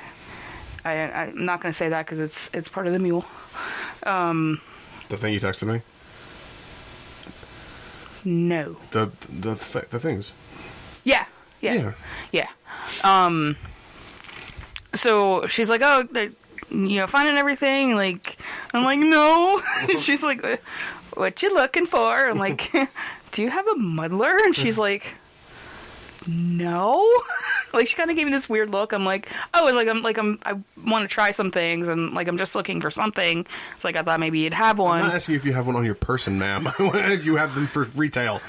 I'm not going to say that because it's part of the mule. The thing you texted me? No. The things. Yeah. So she's like, "Oh, finding everything." Like, I'm like, "No." She's like, "What you looking for?" I'm like, "Do you have a muddler?" And she's like, "No." Like, she kind of gave me this weird look. I'm like, "Oh, I want to try some things, and like I'm just looking for something." It's like I thought maybe you'd have one. I'm not asking you if you have one on your person, ma'am. I want if you have them for retail.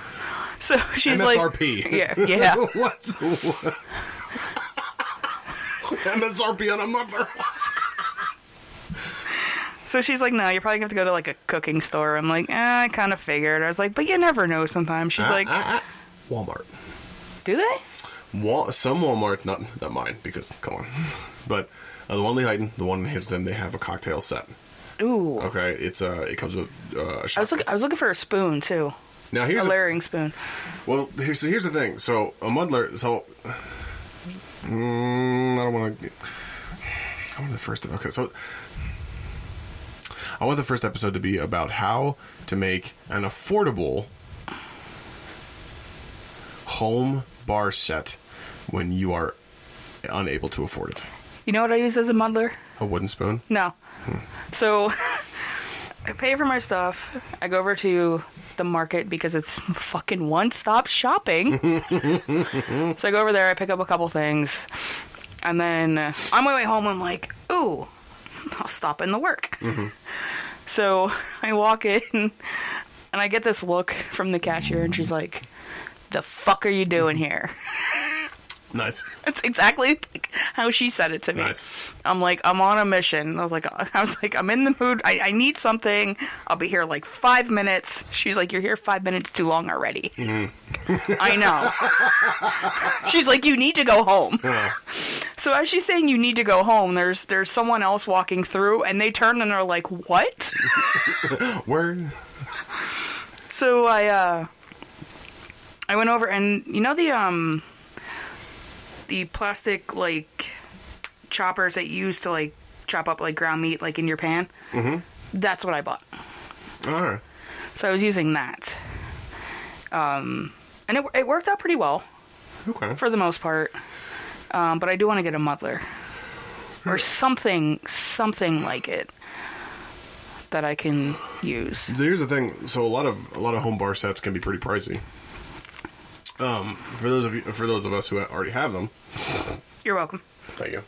So she's MSRP. like, yeah. What's MSRP on a muddler? So she's like, "No, you're probably going to have to go to like a cooking store." I'm like, I kind of figured. I was like, "But you never know sometimes." She's like, Walmart. Do they? Some Walmarts, not mine, because, come on. But the one in Lehighton, the one in Hazelton, they have a cocktail set. Ooh. Okay, it comes with a shot. I was looking for a spoon, too. Now, here's a layering spoon. Well, here's the thing. So, a muddler, I don't want to... I want the first... Okay, so... I want the first episode to be about how to make an affordable home bar set when you are unable to afford it. You know what I use as a muddler? A wooden spoon? No. So, I pay for my stuff. I go over to the market because it's fucking one-stop shopping. So I go over there, I pick up a couple things, and then on my way home, I'm like, "Ooh, I'll stop in the work." Mm-hmm. So I walk in, and I get this look from the cashier, and she's like, "The fuck are you doing here?" Nice. It's exactly like how she said it to me. Nice. I'm like, I'm on a mission. I was like, I'm in the mood. I need something. I'll be here like 5 minutes. She's like, you're here 5 minutes too long already. I know. She's like, you need to go home. So as she's saying you need to go home, there's someone else walking through, and they turn and are like, what? Word. So I went over, and you know the plastic like choppers that you use to like chop up like ground meat like in your pan? Mm-hmm. That's what I bought. All right. So I was using that. And it worked out pretty well. Okay. For the most part. But I do want to get a muddler. Or something like it that I can use. So here's the thing. So a lot of home bar sets can be pretty pricey. For those of us who already have them. You're welcome. Thank you.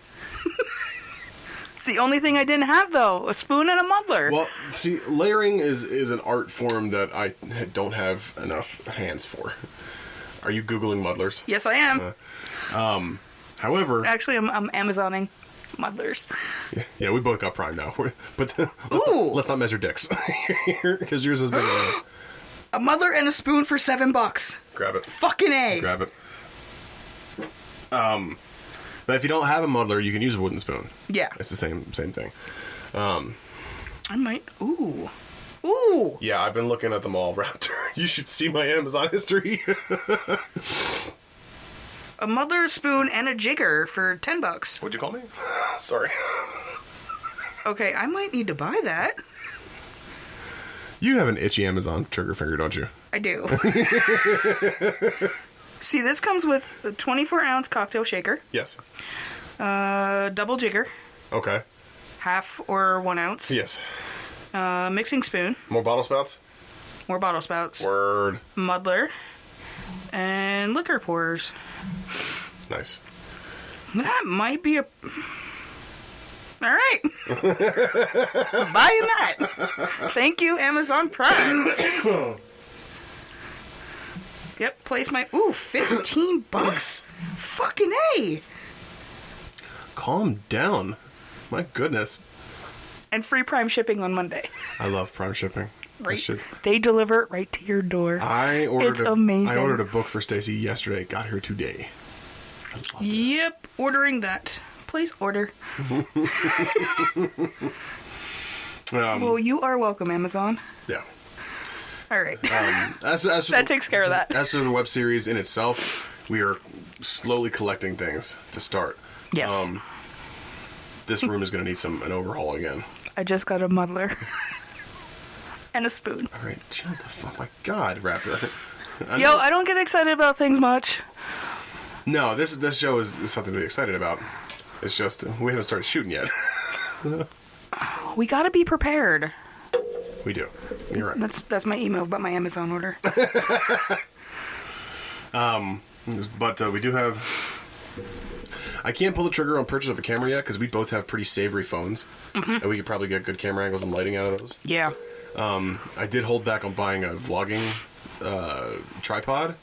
It's the only thing I didn't have, though. A spoon and a muddler. Well, see, layering is an art form that I don't have enough hands for. Are you Googling muddlers? Yes, I am. However... Actually, I'm Amazoning muddlers. Yeah, we both got Prime now. But let's not measure dicks. Because yours is bigger than a muddler and a spoon for $7. Grab it. Fucking A. Grab it. But if you don't have a muddler, you can use a wooden spoon. Yeah. It's the same thing. I might... Ooh. Yeah, I've been looking at them all, Raptor. You should see my Amazon history. A muddler, spoon, and a jigger for $10. What'd you call me? Sorry. Okay, I might need to buy that. You have an itchy Amazon trigger finger, don't you? I do. See, this comes with a 24-ounce cocktail shaker. Yes. Double jigger. Okay. Half or 1 ounce. Yes. Mixing spoon. More bottle spouts? More bottle spouts. Word. Muddler. And liquor pourers. Nice. That might be a... All right. Buying that. Thank you, Amazon Prime. Yep, place my... Ooh, $15. Fucking A. Calm down. My goodness. And free Prime shipping on Monday. I love Prime shipping. Right. They deliver it right to your door. It's amazing. I ordered a book for Stacy yesterday. Got here today. Yep, ordering that. Please order. Well, you are welcome, Amazon. Yeah. All right. That takes care of that. As for the web series in itself, we are slowly collecting things to start. Yes. This room is going to need an overhaul again. I just got a muddler. And a spoon. All right, chill the fuck. My God, Raptor. I don't get excited about things much. No, this show is something to be excited about. It's just we haven't started shooting yet. We gotta be prepared. We do. You're right. That's my email about my Amazon order. But we do have... I can't pull the trigger on purchase of a camera yet because we both have pretty savory phones. Mm-hmm. And we could probably get good camera angles and lighting out of those. Yeah. I did hold back on buying a vlogging tripod.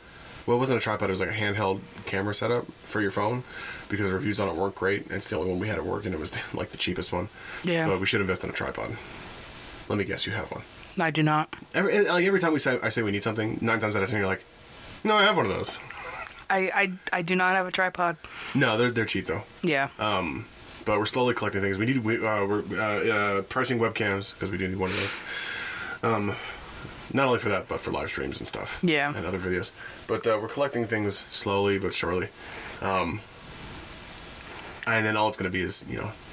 Well, it wasn't a tripod. It was like a handheld camera setup for your phone because the reviews on it weren't great. And it's the only one we had at work, and it was like the cheapest one. Yeah. But we should invest in a tripod. Let me guess, you have one. I do not. Every time I say we need something, 9 times out of 10 you're like, no, I have one of those. I do not have a tripod. No, they're cheap though. Yeah. But we're slowly collecting things. We're pricing webcams because we do need one of those. Not only for that, but for live streams and stuff. Yeah. And other videos. But we're collecting things slowly but surely. And then all it's going to be is,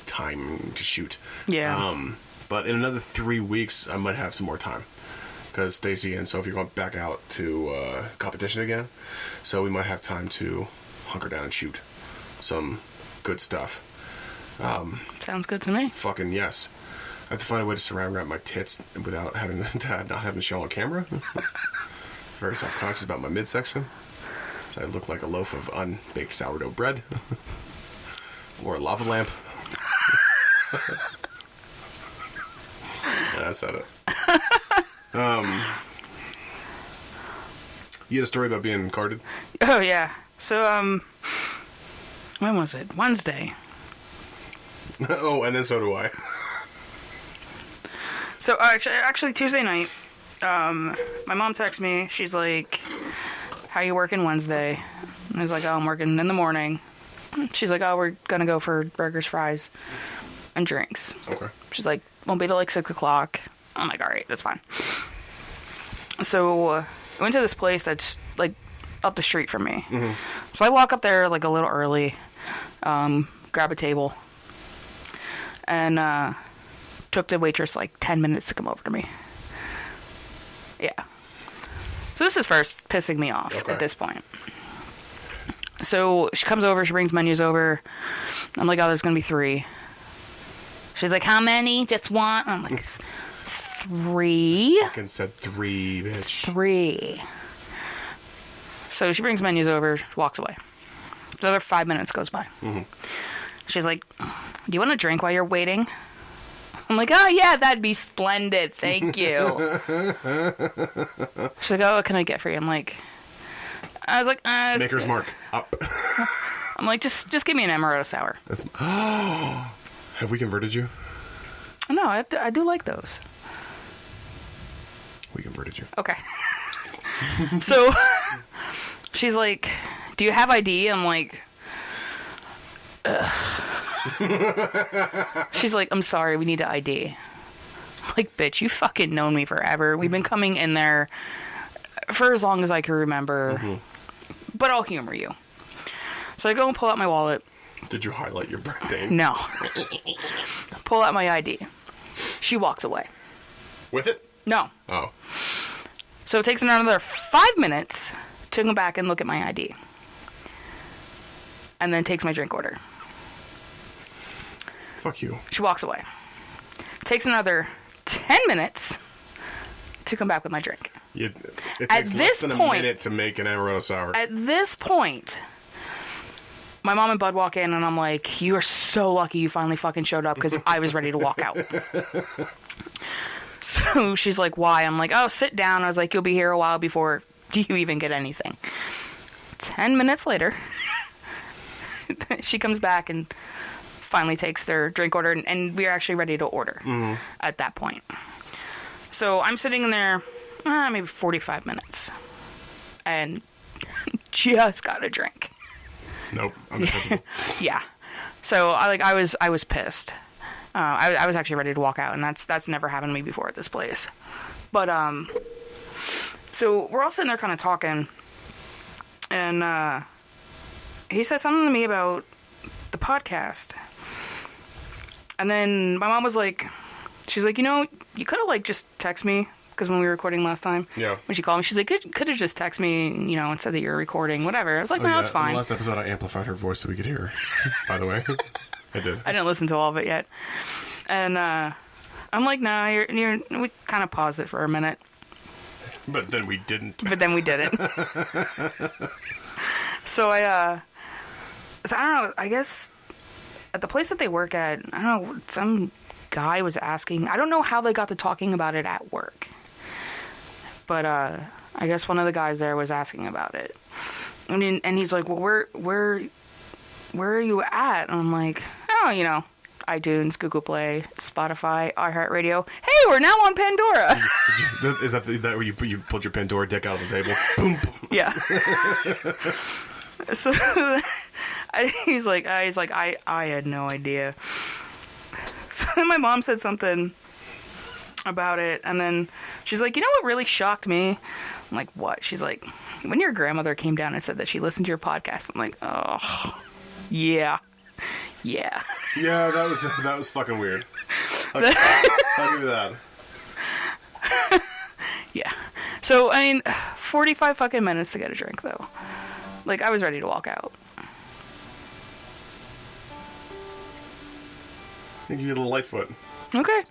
time to shoot. Yeah. But in another 3 weeks, I might have some more time. Because Stacy and Sophie are going back out to competition again. So we might have time to hunker down and shoot some good stuff. Sounds good to me. Fucking yes. I have to find a way to surround wrap my tits without not having to show on camera. Very self-conscious about my midsection. So I look like a loaf of unbaked sourdough bread. Or a lava lamp. Yeah, I said it. You had a story about being carded? Oh, yeah. So, When was it? Wednesday. Oh, and then so do I. So actually Tuesday night, my mom texted me. She's like, "How you working Wednesday?" And I was like, "Oh, I'm working in the morning." She's like, "Oh, we're gonna go for burgers, fries, and drinks." Okay. She's like, "Won't be till like 6 o'clock." I'm like, "All right, that's fine." So I went to this place that's like up the street from me. Mm-hmm. So I walk up there like a little early, grab a table, and took the waitress like 10 minutes to come over to me. Yeah. So this is first pissing me off at this point. So she comes over, she brings menus over. I'm like, "Oh, there's going to be 3. She's like, "How many? Just one?" I'm like, 3. Fucking said 3, bitch. 3. So she brings menus over, walks away. Another 5 minutes goes by. Mm-hmm. She's like, "Do you want a drink while you're waiting?" I'm like, "Oh, yeah, that'd be splendid. Thank you." She's like, "Oh, what can I get for you?" I was like, Maker's Mark. Up. I'm like, just give me an amaretto sour. Have we converted you? No, I do like those. We converted you. Okay. So she's like, "Do you have ID?" I'm like, ugh. She's like, "I'm sorry, we need an ID." I'm like, "Bitch, you fucking known me forever. We've been coming in there for as long as I can remember. Mm-hmm. But I'll humor you." So I go and pull out my wallet. Did you highlight your birthday? No. Pull out my ID. She walks away. With it? No. Oh. So it takes another 5 minutes to come back and look at my ID. And then takes my drink order. Fuck you. She walks away. Takes another 10 minutes to come back with my drink. It takes less than a minute to make an amaretto sour. At this point, my mom and Bud walk in, and I'm like, "You are so lucky you finally fucking showed up," because I was ready to walk out. So she's like, "Why?" I'm like, "Oh, sit down." I was like, "You'll be here a while before you even get anything." 10 minutes later, she comes back and finally takes their drink order, and we're actually ready to order at that point. So I'm sitting in there maybe 45 minutes and just got a drink. Nope. Unacceptable. Yeah. So I was pissed. I was actually ready to walk out, and that's never happened to me before at this place. But so we're all sitting there kind of talking, and he said something to me about the podcast. And then my mom was like, she's like, "You could have just text me." Because when we were recording last time, when she called me, she's like, "Could have just text me, and said that you're recording, whatever." I was like, "No, it's fine." In the last episode, I amplified her voice so we could hear her, by the way. I did. I didn't listen to all of it yet. And I'm like, "No, we kind of paused it for a minute." But then we didn't. So I don't know, I guess at the place that they work at, I don't know, some guy was asking, I don't know how they got to talking about it at work. But I guess one of the guys there was asking about it. And he's like, "Well, where are you at?" And I'm like, "Oh, iTunes, Google Play, Spotify, iHeartRadio. Hey, we're now on Pandora." Is that where you pulled your Pandora deck out of the table? Boom. Yeah. So he's like, I had no idea. So then my mom said something about it, and then she's like, "You know what really shocked me?" I'm like, "What?" She's like, "When your grandmother came down and said that she listened to your podcast." I'm like, "Oh, yeah." Yeah, that was fucking weird. Okay. I'll give you that. Yeah. So, 45 fucking minutes to get a drink, though. I was ready to walk out. I'll give you a little Lightfoot. Okay.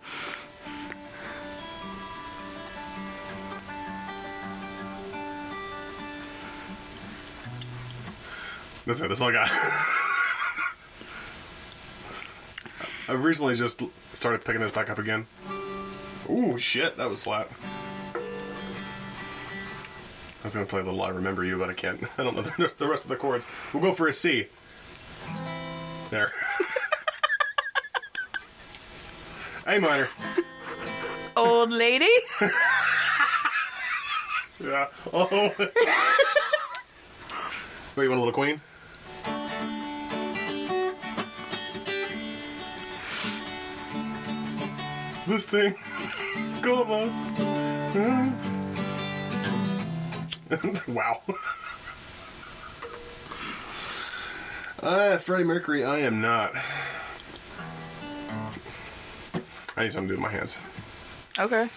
That's it. That's all I got. I've recently just started picking this back up again. Ooh, shit. That was flat. I was going to play a little I Remember You, but I can't. I don't know the rest of the chords. We'll go for a C. There. A minor. Old lady? Yeah. Oh. Wait, you want a little Queen? This thing. Go on. Wow. Freddie Mercury, I am not. I need something to do with my hands. Okay.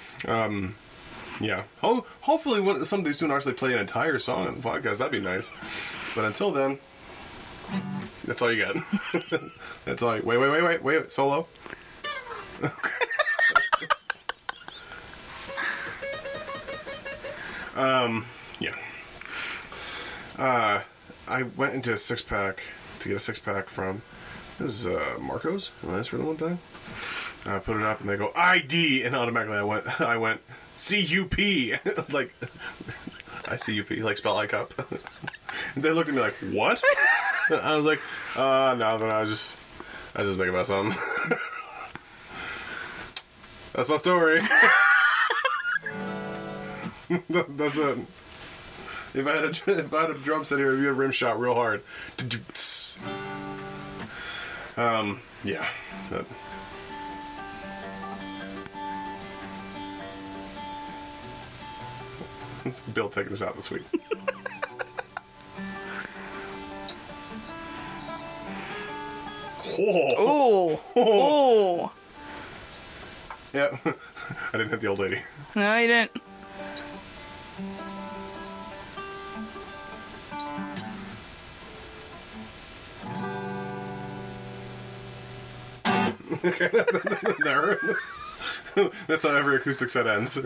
Yeah. Hopefully someday soon I'll actually play an entire song on the podcast. That'd be nice. But until then, that's all you got. That's all. Wait. Solo. Okay. Yeah. I went into a six-pack to get a six-pack from, it was Marco's. That's for the one time. I put it up and they go ID, and automatically I went C-U-P. Like, I C-U-P, like spell like up. And they looked at me like, what? I was like, no, then I just think about something. That's my story. That's it. If I had a drum set here, it'd be a rim shot real hard. Yeah. It's Bill taking us out this week. Oh. Yeah. I didn't hit the old lady. No, you didn't. Okay, that's how every acoustic set ends.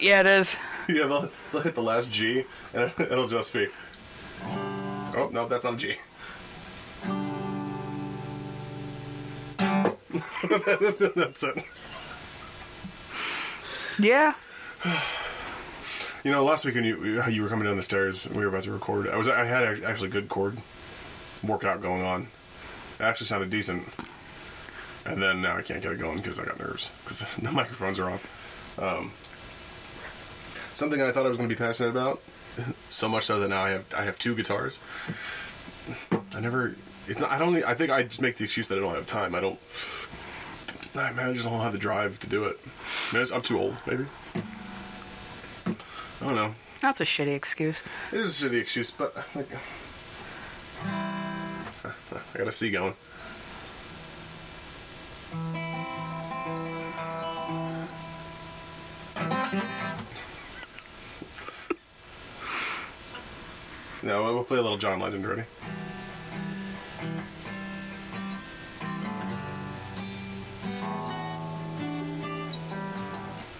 Yeah, it is. Yeah, they'll hit the last G, and it'll just be... Oh, no, that's not a G. That's it. Yeah. You know, last week when you were coming down the stairs, we were about to record. I had actually good chord workout going on. It actually sounded decent. And then now I can't get it going because I got nerves because the microphones are off. Something I thought I was going to be passionate about, so much so that now I have two guitars. I think I just make the excuse that I don't have time. I just don't have the drive to do it. I'm too old, maybe. I don't know. That's a shitty excuse. It is a shitty excuse, but I got a C going. No, we'll play a little John Legend. Ready?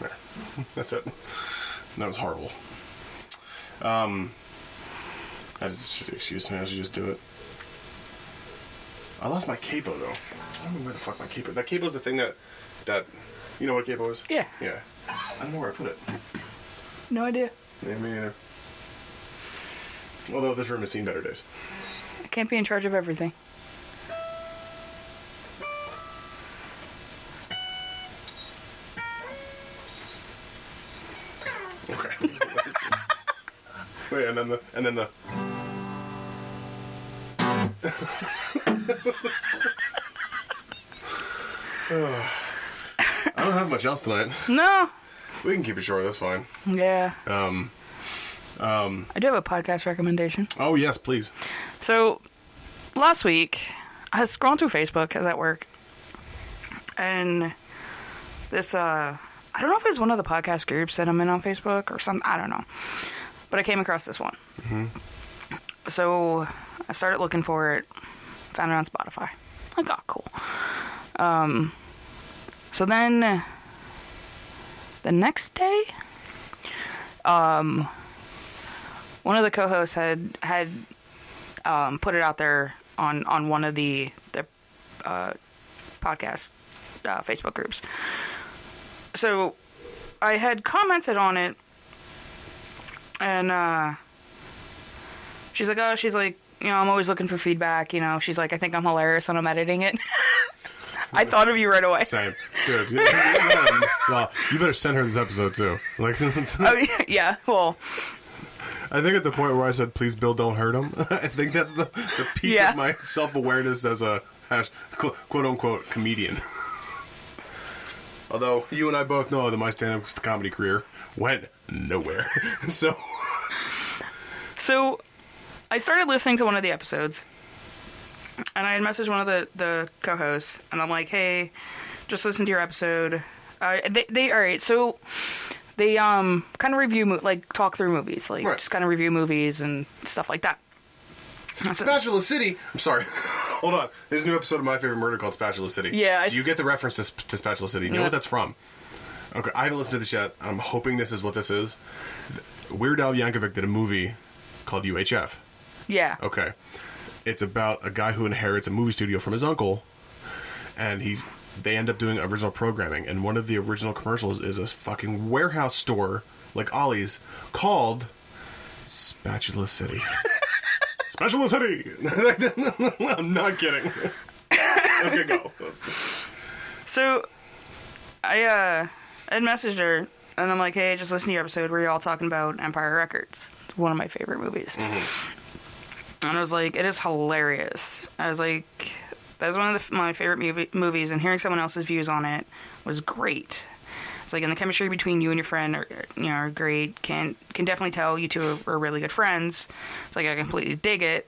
There. That's it. That was horrible. That's an excuse, man. I should just do it. I lost my capo, though. I don't know where the fuck my capo... That capo's the thing that... You know what a capo is? Yeah. Yeah. I don't know where I put it. No idea. Yeah, me neither. Although this room has seen better days. I can't be in charge of everything. Okay. Wait, and then the... I don't have much else tonight. No. We can keep it short, that's fine. Yeah. I do have a podcast recommendation. Oh, yes, please. So, last week, I was scrolling through Facebook. I was at work. And this, I don't know if it's one of the podcast groups that I'm in on Facebook or something. I don't know. But I came across this one. Mm-hmm. So, I started looking for it. Found it on Spotify. Like, oh, cool. So then, the next day, one of the co-hosts had put it out there on one of the podcast Facebook groups. So I had commented on it, and she's like, I'm always looking for feedback. She's like, I think I'm hilarious when I'm editing it. I thought of you right away. Same. Dude. Well, you better send her this episode, too. Like, yeah, well. I think at the point where I said, please, Bill, don't hurt him, I think that's the peak of my self-awareness as a quote-unquote comedian. Although, you and I both know that my stand-up comedy career went nowhere. So, I started listening to one of the episodes, and I had messaged one of the co-hosts, and I'm like, hey, just listen to your episode. They all right, so... They kind of review, talk through movies, just kind of review movies and stuff like that. Spatula City. I'm sorry. Hold on. There's a new episode of My Favorite Murder called Spatula City. Yeah. Do you get the reference to Spatula City? You know what that's from? Okay, I haven't listened to this yet. I'm hoping this is what this is. Weird Al Yankovic did a movie called UHF. Yeah. Okay. It's about a guy who inherits a movie studio from his uncle, and they end up doing original programming, and one of the original commercials is a fucking warehouse store, like Ollie's, called Spatula City. Spatula City! I'm not kidding. Okay, go. So, I had messaged her, and I'm like, hey, just listen to your episode where you're all talking about Empire Records. It's one of my favorite movies. Mm-hmm. And I was like, it is hilarious. I was like... That was one of my favorite movies, and hearing someone else's views on it was great. It's like, and the chemistry between you and your friend are great. Can definitely tell you two are really good friends. It's like, I completely dig it.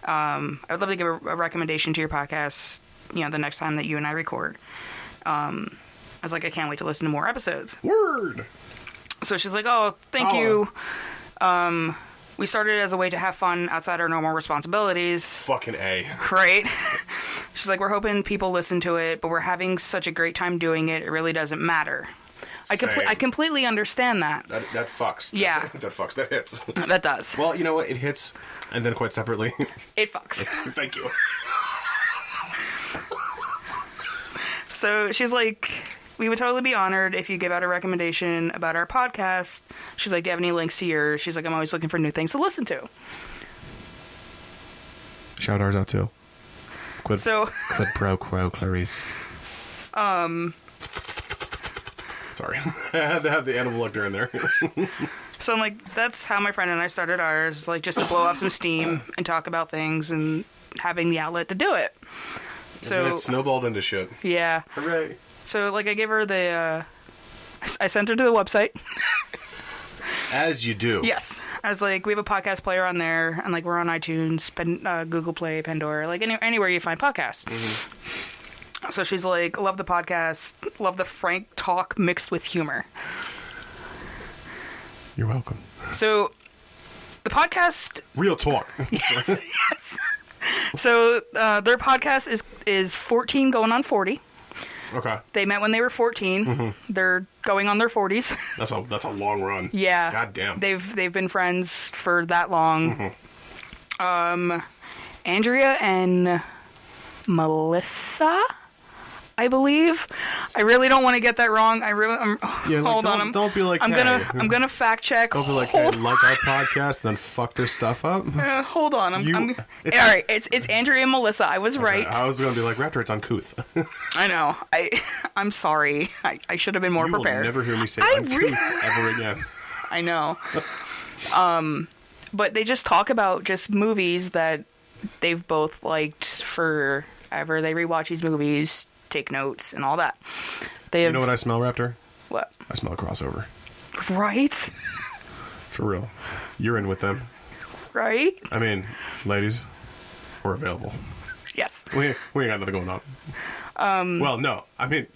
I would love to give a recommendation to your podcast, the next time that you and I record. I was like, I can't wait to listen to more episodes. Word! So she's like, oh, thank you. We started as a way to have fun outside our normal responsibilities. Fucking A. Right? She's like, we're hoping people listen to it, but we're having such a great time doing it, it really doesn't matter. I completely understand that. That fucks. Yeah. That fucks. That hits. That does. Well, you know what? It hits, and then quite separately. It fucks. Thank you. So she's like... We would totally be honored if you give out a recommendation about our podcast. She's like, do you have any links to yours? She's like, I'm always looking for new things to listen to. Shout ours out too. Quid pro quo, Clarice. Sorry. I had to have the animal lecture in there. So I'm like, that's how my friend and I started ours, like just to blow off some steam and talk about things and having the outlet to do it. So and then it snowballed into shit. Yeah. Hooray. So, I gave her I sent her to the website. As you do. Yes. I was like, we have a podcast player on there, and, we're on iTunes, Google Play, Pandora, anywhere you find podcasts. Mm-hmm. So she's like, love the podcast, love the frank talk mixed with humor. You're welcome. So, the podcast... Real talk. Yes, yes. So, their podcast is 14 going on 40. Okay. They met when they were 14. Mm-hmm. They're going on their 40s. That's a long run. Yeah. God damn. They've been friends for that long. Mm-hmm. Andrea and Melissa, I believe. I really don't want to get that wrong. Hold on. Don't be like, I'm gonna fact check. Don't be like, hey, like our podcast, then fuck their stuff up. Hold on. All right. It's Andrea and Melissa. I was right. I was gonna be like, Raptor, it's uncouth. I know. I'm sorry. I should have been more prepared. You will never hear me say uncouth ever again. I know. But they just talk about just movies that they've both liked forever. They rewatch these movies, take notes, and all that. You know what I smell, Raptor? What? I smell a crossover. Right? For real. You're in with them. Right? I mean, ladies, we're available. Yes. We ain't got nothing going on. Well, no. I mean,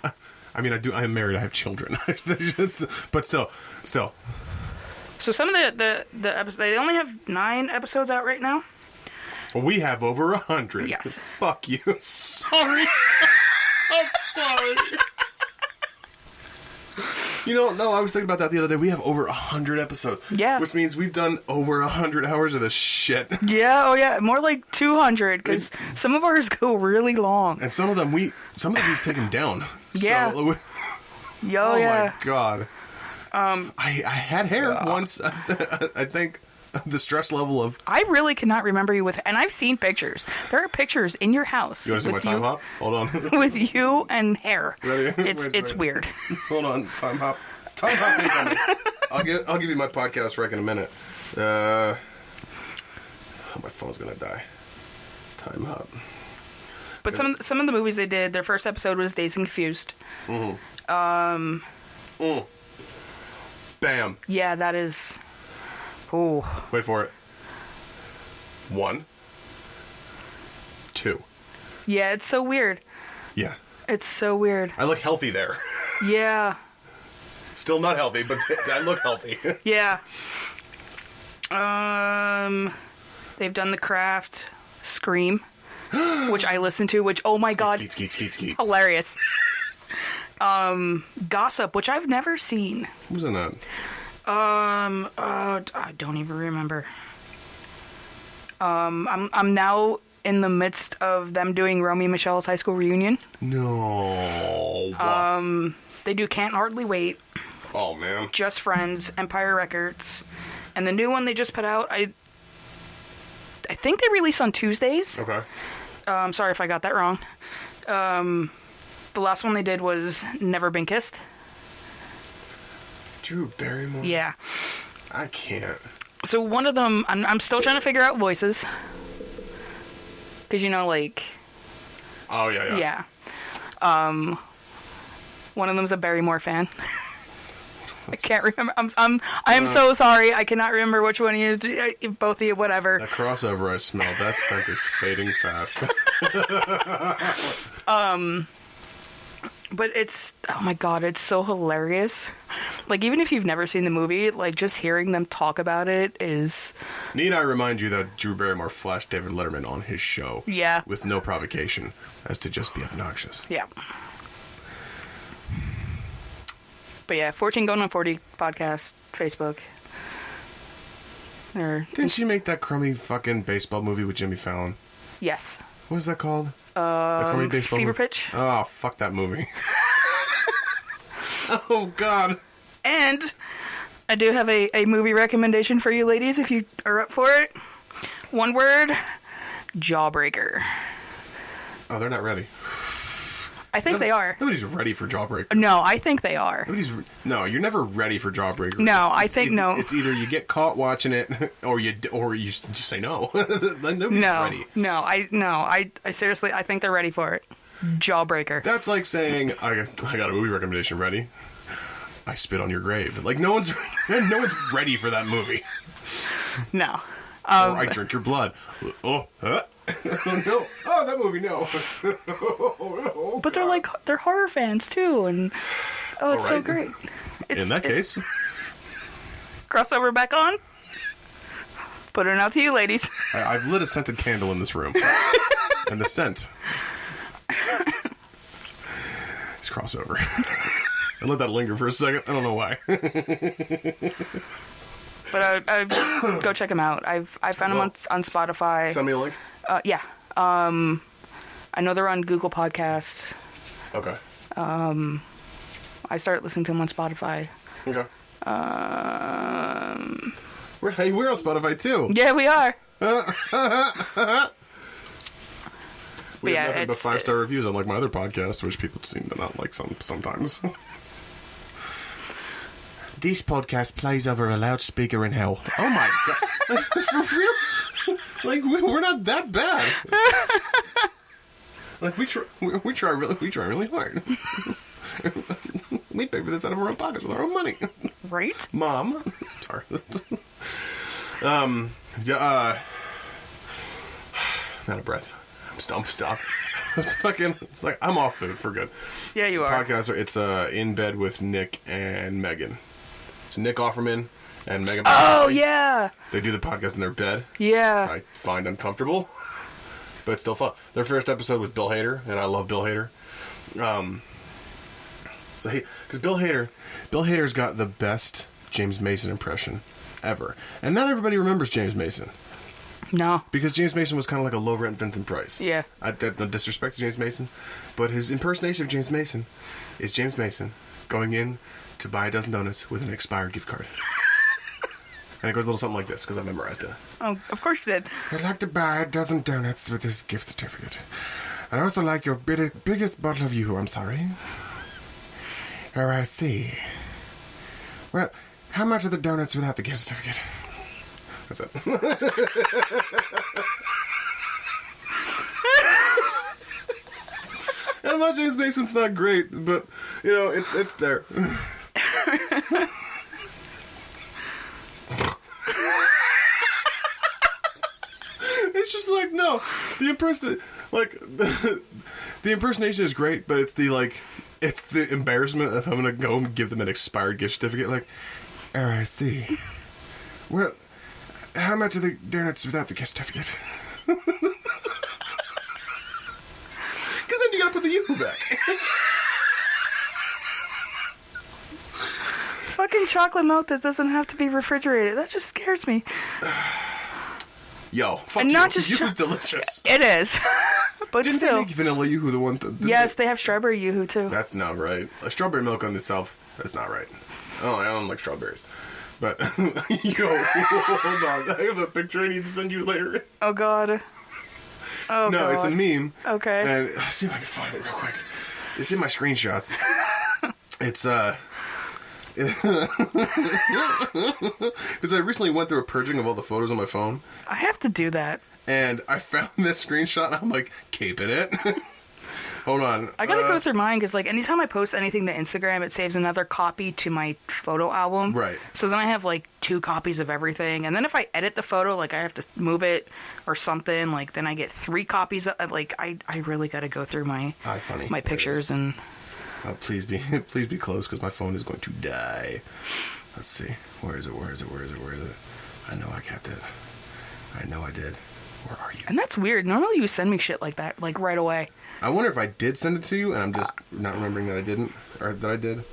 I am married. I have children. But still. So some of the episodes, they only have 9 episodes out right now. Well, we have over 100. Yes. Fuck you. Sorry. I'm sorry. No, I was thinking about that the other day. We have over 100 episodes. Yeah. Which means we've done over 100 hours of this shit. Yeah, oh yeah. More like 200, because some of ours go really long. And some of them we've taken down. Yeah. So, yeah. My God. I had hair once. I think the stress level of... I really cannot remember you with... And I've seen pictures. There are pictures in your house. You want to see my time hop? Hold on. With you and hair. Ready? It's weird. Hold on. Time hop. Time hop. I'll give you my podcast rec in a minute. Oh, my phone's going to die. Time hop. But some of the movies they did, their first episode was Dazed and Confused. Mm-hmm. Bam. Yeah, that is... Ooh. Wait for it. 1, 2. Yeah, it's so weird. Yeah. It's so weird. I look healthy there. Yeah. Still not healthy, but I look healthy. Yeah. They've done The Craft, Scream, which I listened to, which, oh my god. Skeet. Hilarious. Gossip, which I've never seen. Who's in that? I don't even remember. I'm now in the midst of them doing Romy and Michelle's high school reunion. No. They do Can't Hardly Wait. Oh, man. Just Friends, Empire Records, and the new one they just put out. I think they release on Tuesdays. Okay. Sorry if I got that wrong. The last one they did was Never Been Kissed. Drew Barrymore? Yeah. I can't. So one of them, I'm still trying to figure out voices. Because, you know, like... Oh, yeah. Yeah. One of them's a Barrymore fan. I can't remember. I am so sorry. I cannot remember which one you, both of you, whatever. That crossover I smelled, that scent is fading fast. But it's, oh my god, it's so hilarious. Like, even if you've never seen the movie, like, just hearing them talk about it is... Need I remind you that Drew Barrymore flashed David Letterman on his show. Yeah. With no provocation, as to just be obnoxious. Yeah. But yeah, 14 Going on 40 podcast, Facebook. Didn't she make that crummy fucking baseball movie with Jimmy Fallon? Yes. What is that called? The crummy baseball Fever movie? Pitch. Oh, fuck that movie. Oh, God. And I do have a movie recommendation for you ladies if you are up for it. One word, Jawbreaker. Oh, they're not ready. I think they are. Nobody's ready for Jawbreaker. No, I think they are. No, you're never ready for Jawbreaker. No, I think no. It's either you get caught watching it, or you just say no. Nobody's ready. No, I seriously, I think they're ready for it. Jawbreaker. That's like saying, I got a movie recommendation ready. I Spit on Your Grave. Like, no one's ready for that movie. No. Or I Drink Your Blood. Oh, huh? No. Oh, that movie, no. Oh, but they're like, they're horror fans too, and it's so great. In that case, crossover back on. Put it out to you, ladies. I've lit a scented candle in this room, and the scent is crossover. I let that linger for a second. I don't know why. But I go check them out. I found them on Spotify. Send me a link. Yeah. I know they're on Google Podcasts. Okay. I started listening to them on Spotify. Okay. We're on Spotify too. Yeah, we are. We have nothing but 5-star reviews, unlike my other podcasts, which people seem to not like sometimes. This podcast plays over a loudspeaker in hell. Oh my god! For real? Like we're not that bad. Like we try really hard. We pay for this out of our own pockets with our own money. Right? Mom. Sorry. Out of breath. I'm stop. It's like I'm off food for good. Yeah, you are. Podcaster. It's In Bed with Nick and Megan. So Nick Offerman and Megan. Oh yeah. They do the podcast in their bed. Yeah. I find uncomfortable, but it's still fun. Their first episode was Bill Hader, and I love Bill Hader. Because Bill Hader's got the best James Mason impression ever, and not everybody remembers James Mason. No. Because James Mason was kind of like a low-rent Vincent Price. Yeah. No disrespect to James Mason, but his impersonation of James Mason is James Mason going in to buy a dozen donuts with an expired gift card. And it goes a little something like this, because I memorized it. Oh, of course you did. I'd like to buy a dozen donuts with this gift certificate. I'd also like your biggest bottle of Yoo-hoo, I'm sorry. Oh, I see. Well, how much are the donuts without the gift certificate? That's it. And my James Mason's not great, but, you know, it's there. It's just like, no, the impersonation is great, but it's the embarrassment of having to go and give them an expired gift certificate. Like, Oh, I see. Well, how much are the donuts without the gift certificate? because then you gotta put the Yoo-hoo back. Fucking chocolate milk that doesn't have to be refrigerated. That just scares me. Yo, fuck And you. not just Yoo-hoo's delicious. It is. But Didn't still. they make vanilla Yoo-hoo the one? Yes, they have strawberry Yoo-hoo too. That's not right. A strawberry milk on itself, that's not right. Oh, I don't like strawberries. But, yo, hold on. I have a picture I need to send you later. Oh god. Oh No, god. it's a meme. Okay. And let's see if I can find it real quick. It's in my screenshots. It's, because I recently went through a purging of all the photos on my phone. I have to do that. And I found this screenshot, and I'm like, keeping it. Hold on. I gotta go through mine because, like, anytime I post anything to Instagram, it saves another copy to my photo album. Right. So then I have, like, 2 copies of everything. And then if I edit the photo, like, I have to move it or something, like, then I get 3 copies of, like, I really gotta go through my funny. my pictures and... Oh, please be close, because my phone is going to die. Let's see. Where is it? I know I kept it. I know I did. Where are you? And that's weird. Normally you send me shit like that, like, right away. I wonder if I did send it to you, and I'm just not remembering that I didn't, or that I did.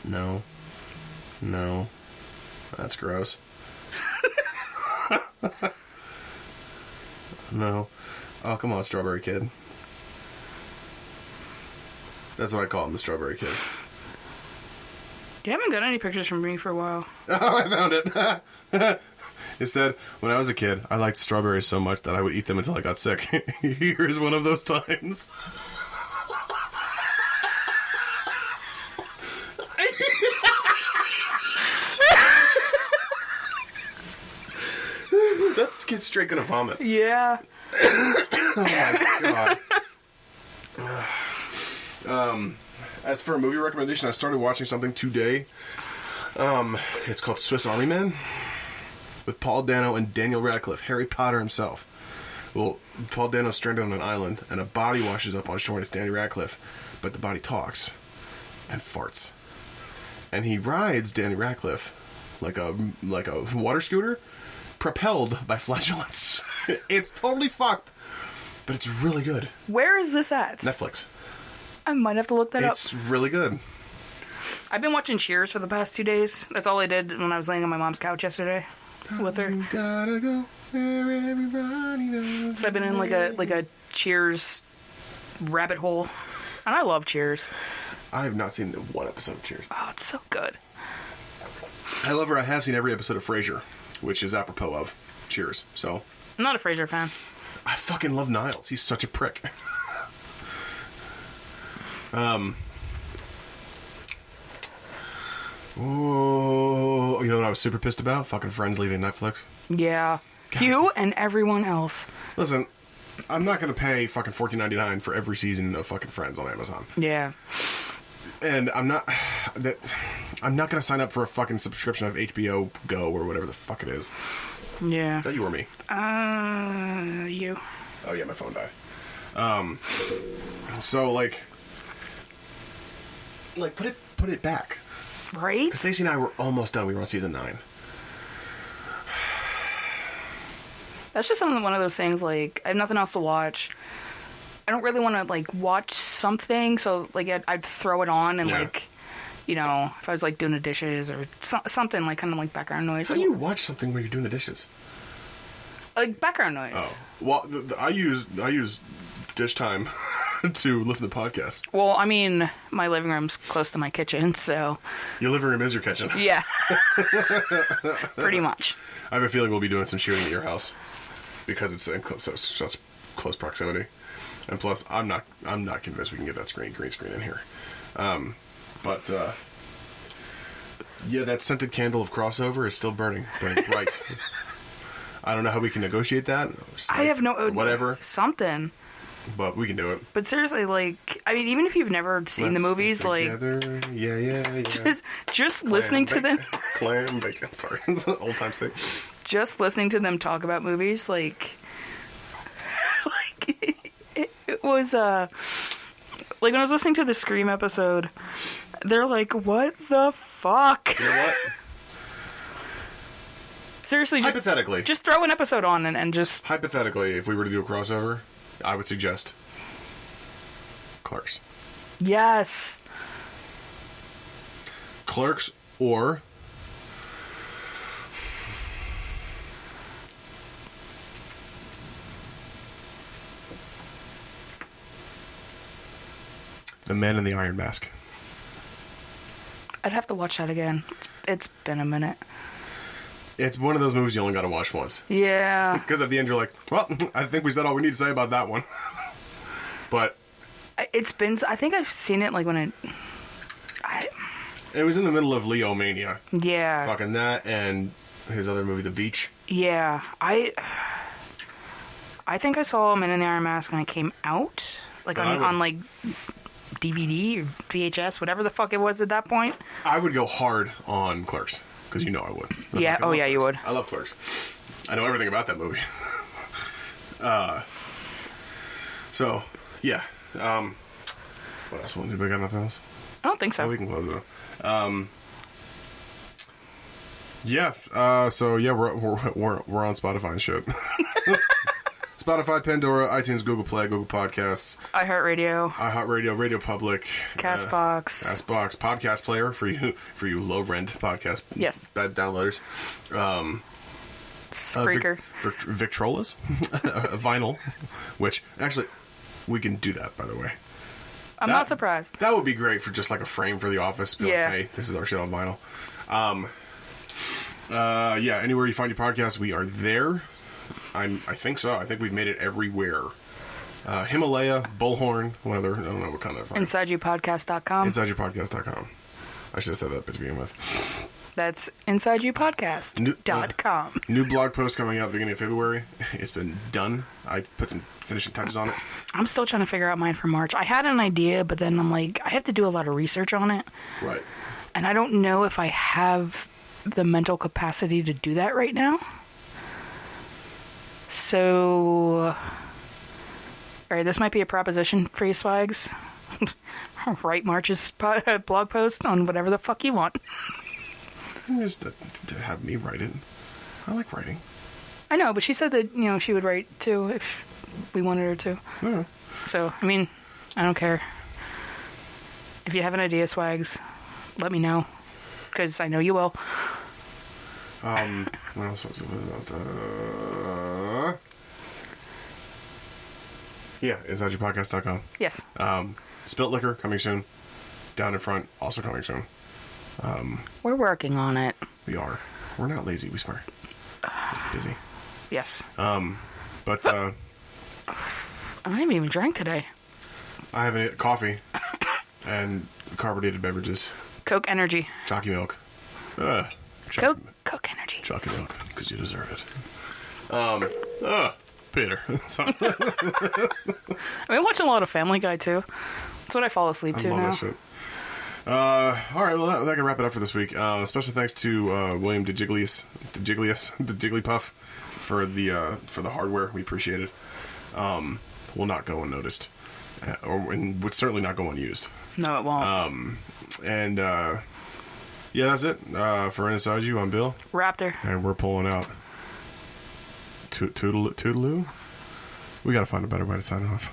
No. That's gross. No. Oh, come on, Strawberry Kid. That's what I call him, the Strawberry Kid. You haven't got any pictures from me for a while. Oh, I found it. It said, when I was a kid, I liked strawberries so much that I would eat them until I got sick. Here's one of those times. That kid's straight gonna vomit. Yeah. Oh my god. As for a movie recommendation, I started watching something today. It's called Swiss Army Men, with Paul Dano and Daniel Radcliffe, Harry Potter himself. Well, Paul Dano's stranded on an island, and a body washes up on shore, and it's Daniel Radcliffe, but the body talks and farts. And he rides Daniel Radcliffe like a water scooter, propelled by flatulence. It's totally fucked, but it's really good. Where is this at? Netflix. I might have to look that up. It's really good. I've been watching Cheers for the past 2 days. That's all I did when I was laying on my mom's couch yesterday with her. You gotta go where everybody knows. So I've been in like a Cheers rabbit hole, and I love Cheers. I have not seen one episode of Cheers. Oh, it's so good. However, I have seen every episode of Frasier, which is apropos of Cheers. So I'm not a Frasier fan. I fucking love Niles. He's such a prick. Oh, you know what I was super pissed about? Fucking Friends leaving Netflix. Yeah. God. You and everyone else. Listen, I'm not gonna pay fucking $14.99 for every season of fucking Friends on Amazon. Yeah. And I'm not gonna sign up for a fucking subscription of HBO Go or whatever the fuck it is. Yeah. Is that you or me? You. Oh yeah, my phone died. So like put it back. Right? Stacey and I were almost done. We were on season 9. That's just one of those things, like, I have nothing else to watch. I don't really want to, like, watch something, so, like, I'd throw it on and, Yeah. like, you know, if I was, like, doing the dishes or something, like, kind of like background noise. How do you watch something when you're doing the dishes? Like, background noise. Oh, well, I use Dish Time. to listen to podcasts. Well, I mean, my living room's close to my kitchen, so... Your living room is your kitchen. Yeah. Pretty much. I have a feeling we'll be doing some shooting at your house because it's in such close proximity. And plus, I'm not convinced we can get that green screen in here. But yeah, that scented candle of crossover is still burning bright. I don't know how we can negotiate that. I have no... Whatever. Something. But we can do it. But seriously, like, I mean, even if you've never seen the movies, like... Yeah. Just listening to them... Clam bacon, sorry. It's an old-time thing. Just listening to them talk about movies, like... It was, like, when I was listening to the Scream episode, they're like, what the fuck? You know what? Seriously, hypothetically. Just throw an episode on and just... Hypothetically, if we were to do a crossover, I would suggest Clerks. Yes. Clerks or... The Man in the Iron Mask. I'd have to watch that again. It's been a minute. It's one of those movies you only got to watch once. Yeah. Because at the end you're like, well, I think we said all we need to say about that one. But... It's been... I think I've seen it, like, when It was in the middle of Leo Mania. Yeah. Fucking that and his other movie, The Beach. Yeah. I think I saw Man in the Iron Mask when it came out. Like, on like... DVD or VHS, whatever the fuck it was at that point. I would go hard on Clerks, because you know I would. Yeah, oh yeah, Clerks. you would. I love Clerks. I know everything about that movie. So, yeah. What else? Did we got nothing else? I don't think so. Oh, we can close it up. Yeah, so yeah, we're on Spotify and shit. Spotify, Pandora, iTunes, Google Play, Google Podcasts, iHeartRadio, Radio Public, Castbox, Podcast Player for you low rent podcast, yes, bad downloaders, Spreaker, Victrolas, vinyl, which actually we can do that, by the way. I'm not surprised. That would be great for just like a frame for the office. Be yeah. Like, hey, this is our shit on vinyl. Yeah, anywhere you find your podcast, we are there. I think so. I think we've made it everywhere. Himalaya, Bullhorn, one other, I don't know what kind of... InsideYouPodcast.com. InsideYouPodcast.com. I should have said that to begin with. That's InsideYouPodcast.com. New blog post coming out at the beginning of February. It's been done. I put some finishing touches on it. I'm still trying to figure out mine for March. I had an idea, but then I'm like, I have to do a lot of research on it. Right. And I don't know if I have the mental capacity to do that right now. So, alright, this might be a proposition for you, Swags. Write March's blog post on whatever the fuck you want. Just to have me write it. I like writing. I know, but she said that, you know, she would write too if we wanted her to. Yeah. So, I mean, I don't care. If you have an idea, Swags, let me know. Because I know you will. What else was it? Yeah, InsideYouPodcast.com. Yes. Spilt Liquor, coming soon. Down in Front, also coming soon. We're working on it. We are. We're not lazy, we swear. We're busy. Yes. But, I haven't even drank today. I haven't coffee and carbonated beverages. Coke Energy. Jockey milk. Coke Energy. Jockey milk, because you deserve it. Peter. Sorry. I've been watching a lot of Family Guy, too. That's what I fall asleep to I love now. that shit. All right, well, that can wrap it up for this week. Special thanks to William the Jigglypuff for the hardware. We appreciate it. Will not go unnoticed, and would certainly not go unused. No, it won't. And yeah, that's it. For Inside You, I'm Bill. Raptor. And we're pulling out. Toodaloo? We gotta find a better way to sign off.